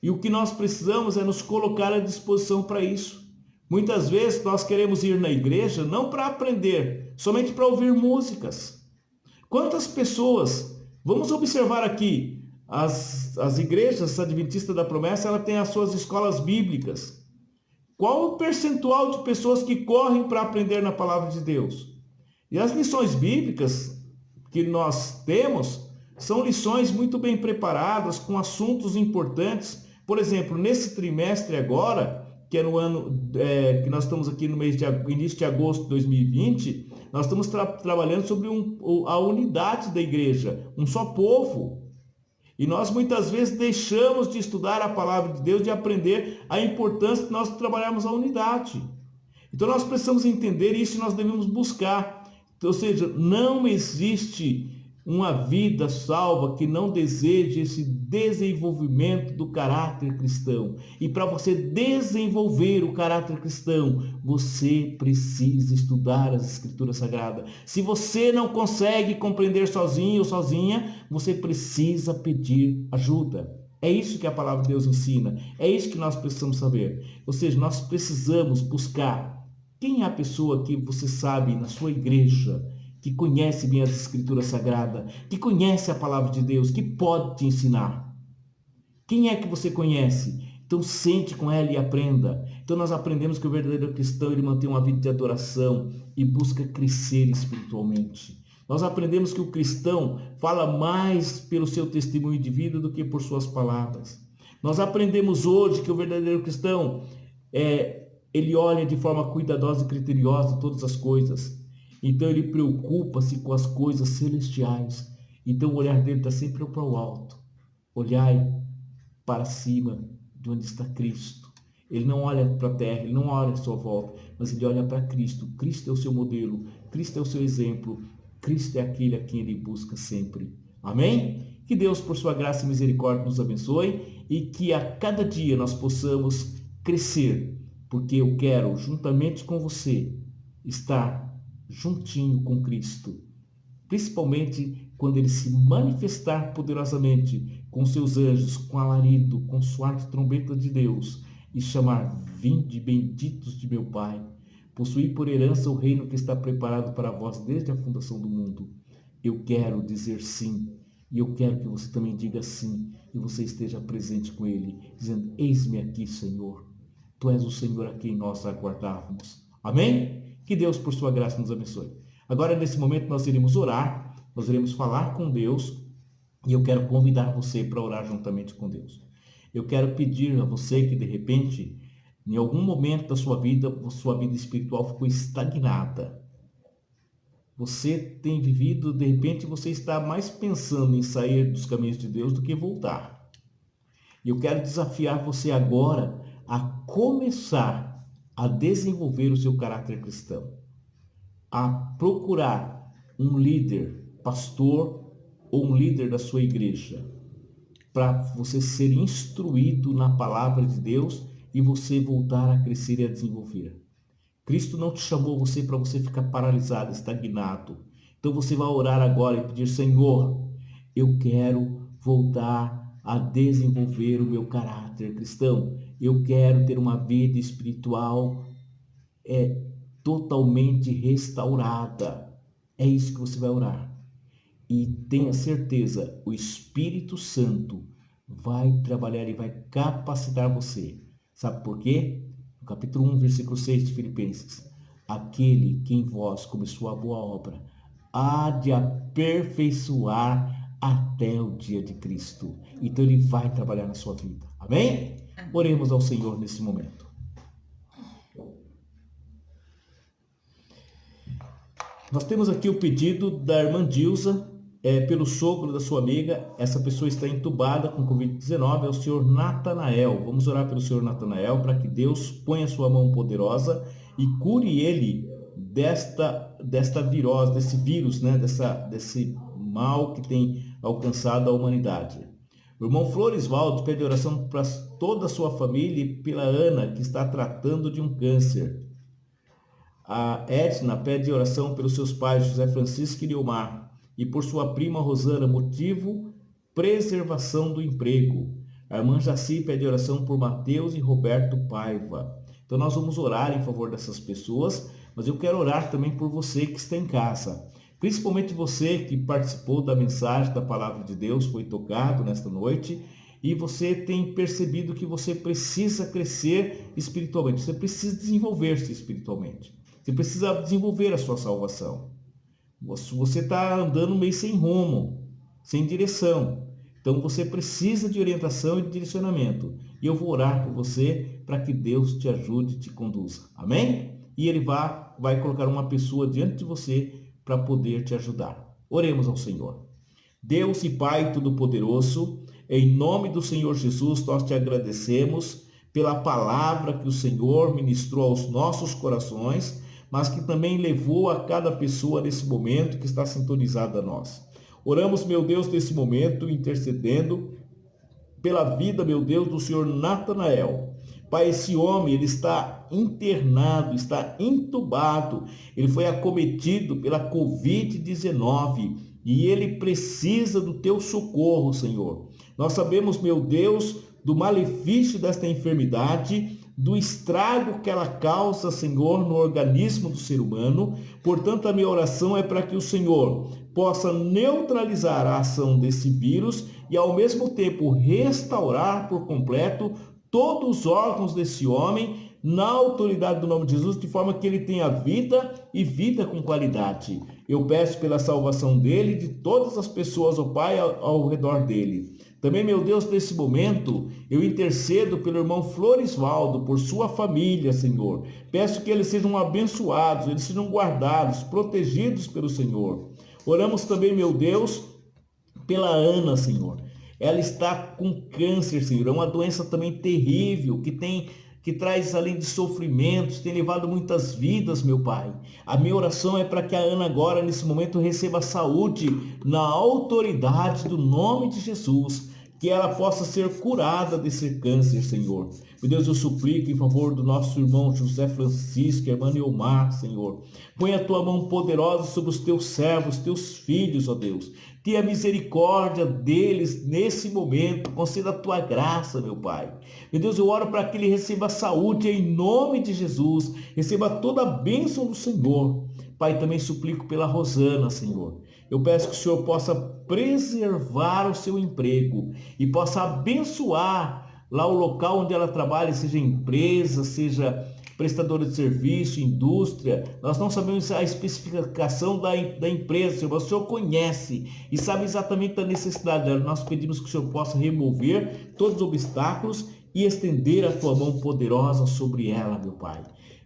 E o que nós precisamos é nos colocar à disposição para isso. Muitas vezes nós queremos ir na igreja não para aprender, somente para ouvir músicas. Quantas pessoas, vamos observar aqui, as igrejas adventistas da promessa, ela tem as suas escolas bíblicas. Qual o percentual de pessoas que correm para aprender na palavra de Deus? E as lições bíblicas que nós temos são lições muito bem preparadas, com assuntos importantes. Por exemplo, nesse trimestre agora, que é no ano que nós estamos aqui no mês de início de agosto de 2020, nós estamos trabalhando sobre a unidade da igreja, um só povo. E nós muitas vezes deixamos de estudar a palavra de Deus, de aprender a importância de nós trabalharmos a unidade. Então nós precisamos entender isso e nós devemos buscar. Ou seja, não existe uma vida salva que não deseje esse desenvolvimento do caráter cristão. E para você desenvolver o caráter cristão, você precisa estudar as Escrituras Sagradas. Se você não consegue compreender sozinho ou sozinha, você precisa pedir ajuda. É isso que a palavra de Deus ensina. É isso que nós precisamos saber. Ou seja, nós precisamos buscar quem é a pessoa que você sabe na sua igreja, que conhece bem as Escrituras Sagradas, que conhece a palavra de Deus, que pode te ensinar. Quem é que você conhece? Então sente com ela e aprenda. Então nós aprendemos que o verdadeiro cristão, ele mantém uma vida de adoração e busca crescer espiritualmente. Nós aprendemos que o cristão fala mais pelo seu testemunho de vida do que por suas palavras. Nós aprendemos hoje que o verdadeiro cristão, ele olha de forma cuidadosa e criteriosa todas as coisas. Então ele preocupa-se com as coisas celestiais. Então o olhar dele está sempre para o alto. Olhai para cima de onde está Cristo. Ele não olha para a terra, ele não olha à sua volta, mas ele olha para Cristo. Cristo é o seu modelo, Cristo é o seu exemplo, Cristo é aquele a quem ele busca sempre. Amém? Que Deus, por sua graça e misericórdia, nos abençoe e que a cada dia nós possamos crescer, porque eu quero, juntamente com você, estar juntinho com Cristo, principalmente quando ele se manifestar poderosamente com seus anjos, com alarido, com soar de trombeta de Deus e chamar: vinde benditos de meu Pai, possuí por herança o reino que está preparado para vós desde a fundação do mundo. Eu quero dizer sim, e eu quero que você também diga sim, e você esteja presente com ele, dizendo: eis-me aqui, Senhor, tu és o Senhor a quem nós aguardávamos. Amém? Que Deus, por sua graça, nos abençoe. Agora, nesse momento, nós iremos orar, nós iremos falar com Deus, e eu quero convidar você para orar juntamente com Deus. Eu quero pedir a você que, de repente, em algum momento da sua vida espiritual ficou estagnada. Você tem vivido, de repente, você está mais pensando em sair dos caminhos de Deus do que voltar. E eu quero desafiar você agora a começar a desenvolver o seu caráter cristão, a procurar um líder, pastor ou um líder da sua igreja, para você ser instruído na palavra de Deus e você voltar a crescer e a desenvolver. Cristo não te chamou você para você ficar paralisado, estagnado. Então você vai orar agora e pedir: Senhor, eu quero voltar a desenvolver o meu caráter cristão. Eu quero ter uma vida espiritual totalmente restaurada. É isso que você vai orar. E tenha certeza, o Espírito Santo vai trabalhar e vai capacitar você. Sabe por quê? No capítulo 1, versículo 6 de Filipenses: aquele que em vós começou a boa obra há de aperfeiçoar até o dia de Cristo. Então ele vai trabalhar na sua vida. Amém? Oremos ao Senhor nesse momento. Nós temos aqui o pedido da irmã Dilza. pelo sogro da sua amiga. Essa pessoa está entubada com Covid-19, é o senhor Natanael. Vamos orar pelo senhor Natanael para que Deus ponha a sua mão poderosa e cure ele desta virose, desse vírus, né? Desse mal que tem alcançado a humanidade. O irmão Florisvaldo pede oração para toda a sua família e pela Ana, que está tratando de um câncer. A Edna pede oração pelos seus pais, José Francisco e Leomar, e por sua prima Rosana, motivo preservação do emprego. A irmã Jaci pede oração por Mateus e Roberto Paiva. Então nós vamos orar em favor dessas pessoas, mas eu quero orar também por você que está em casa. Principalmente você que participou da mensagem da Palavra de Deus, foi tocado nesta noite, e você tem percebido que você precisa crescer espiritualmente, você precisa desenvolver-se espiritualmente, você precisa desenvolver a sua salvação. Você está andando meio sem rumo, sem direção, então você precisa de orientação e de direcionamento, e eu vou orar por você para que Deus te ajude e te conduza, amém? E Ele vai colocar uma pessoa diante de você para poder te ajudar. Oremos ao Senhor. Deus e Pai Todo-Poderoso, em nome do Senhor Jesus, nós te agradecemos pela palavra que o Senhor ministrou aos nossos corações, mas que também levou a cada pessoa nesse momento que está sintonizada a nós. Oramos, meu Deus, nesse momento, intercedendo pela vida, meu Deus, do Senhor Natanael. Pai, esse homem, ele está internado, está entubado, ele foi acometido pela Covid-19 e ele precisa do teu socorro, Senhor. Nós sabemos, meu Deus, do malefício desta enfermidade, do estrago que ela causa, Senhor, no organismo do ser humano. Portanto, a minha oração é para que o Senhor possa neutralizar a ação desse vírus e, ao mesmo tempo, restaurar por completo todos os órgãos desse homem na autoridade do nome de Jesus, de forma que ele tenha vida e vida com qualidade. Eu peço pela salvação dele e de todas as pessoas, ó Pai, ao redor dele. Também, meu Deus, nesse momento, eu intercedo pelo irmão Florisvaldo, por sua família, Senhor. Peço que eles sejam abençoados, eles sejam guardados, protegidos pelo Senhor. Oramos também, meu Deus, pela Ana, Senhor. Ela está com câncer, Senhor. É uma doença também terrível, que traz, além de sofrimentos, tem levado muitas vidas, meu Pai. A minha oração é para que a Ana agora, nesse momento, receba saúde na autoridade do nome de Jesus, que ela possa ser curada desse câncer, Senhor. Meu Deus, eu suplico em favor do nosso irmão José Francisco, irmã Neomar, Senhor. Põe a tua mão poderosa sobre os teus servos, teus filhos, ó Deus. Tenha misericórdia deles nesse momento. Conceda a tua graça, meu Pai. Meu Deus, eu oro para que ele receba saúde em nome de Jesus. Receba toda a bênção do Senhor. Pai, também suplico pela Rosana, Senhor. Eu peço que o Senhor possa preservar o seu emprego e possa abençoar lá o local onde ela trabalha, seja empresa, seja prestadora de serviço, indústria. Nós não sabemos a especificação da empresa, Senhor, mas o Senhor conhece e sabe exatamente a necessidade dela. Nós pedimos que o Senhor possa remover todos os obstáculos e estender a tua mão poderosa sobre ela, meu Pai.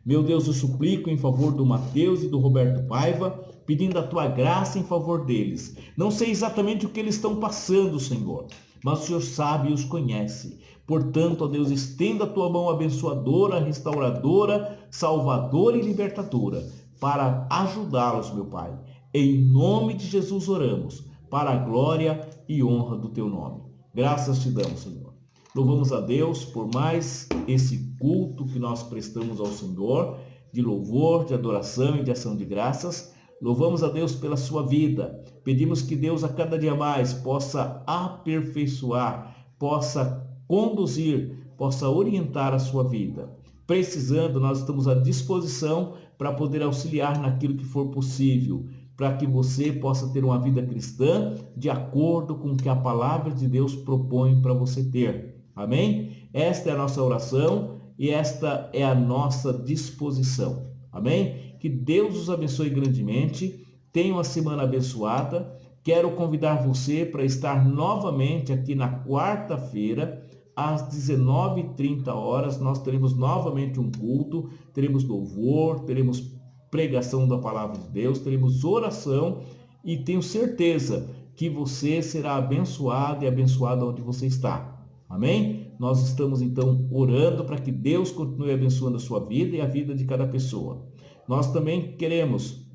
Meu Deus, eu suplico em favor do Mateus e do Roberto Paiva, pedindo a tua graça em favor deles. Não sei exatamente o que eles estão passando, Senhor, mas o Senhor sabe e os conhece. Portanto, ó Deus, estenda a tua mão abençoadora, restauradora, salvadora e libertadora para ajudá-los, meu Pai. Em nome de Jesus oramos, para a glória e honra do teu nome. Graças te damos, Senhor. Louvamos a Deus por mais esse culto que nós prestamos ao Senhor, de louvor, de adoração e de ação de graças. Louvamos a Deus pela sua vida. Pedimos que Deus a cada dia mais possa aperfeiçoar, possa conduzir, possa orientar a sua vida. Precisando, nós estamos à disposição para poder auxiliar naquilo que for possível, para que você possa ter uma vida cristã de acordo com o que a palavra de Deus propõe para você ter. Amém? Esta é a nossa oração e esta é a nossa disposição. Amém? Que Deus os abençoe grandemente. Tenha uma semana abençoada. Quero convidar você para estar novamente aqui na quarta-feira, às 19h30. Nós teremos novamente um culto, teremos louvor, teremos pregação da palavra de Deus, teremos oração e tenho certeza que você será abençoado e abençoada onde você está. Amém? Nós estamos então orando para que Deus continue abençoando a sua vida e a vida de cada pessoa. Nós também queremos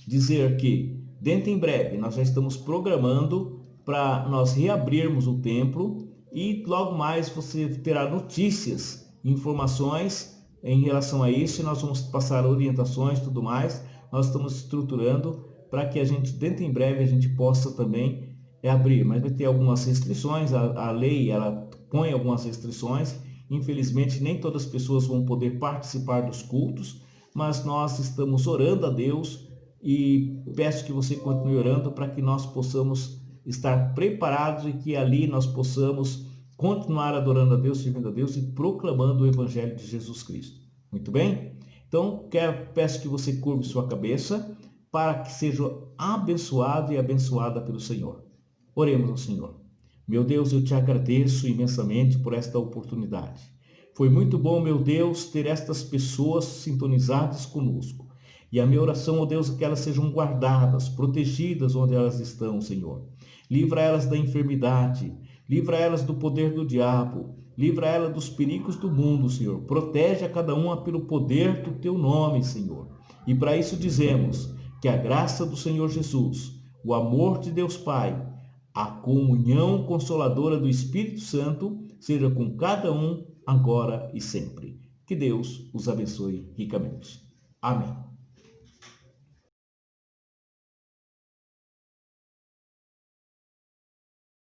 dizer que, dentro em breve, nós já estamos programando para nós reabrirmos o templo e logo mais você terá notícias, informações em relação a isso e nós vamos passar orientações e tudo mais. Nós estamos estruturando para que a gente, dentro em breve, a gente possa também abrir, mas vai ter algumas restrições, a lei ela põe algumas restrições, infelizmente nem todas as pessoas vão poder participar dos cultos, mas nós estamos orando a Deus e peço que você continue orando para que nós possamos estar preparados e que ali nós possamos continuar adorando a Deus, servindo a Deus e proclamando o Evangelho de Jesus Cristo. Muito bem? Então, peço que você curve sua cabeça para que seja abençoado e abençoada pelo Senhor. Oremos ao Senhor. Meu Deus, eu te agradeço imensamente por esta oportunidade. Foi muito bom, meu Deus, ter estas pessoas sintonizadas conosco. E a minha oração, ó Deus, é que elas sejam guardadas, protegidas onde elas estão, Senhor. Livra elas da enfermidade, livra elas do poder do diabo, livra elas dos perigos do mundo, Senhor. Protege a cada uma pelo poder do teu nome, Senhor. E para isso dizemos que a graça do Senhor Jesus, o amor de Deus Pai, a comunhão consoladora do Espírito Santo seja com cada um, agora e sempre. Que Deus os abençoe ricamente. Amém.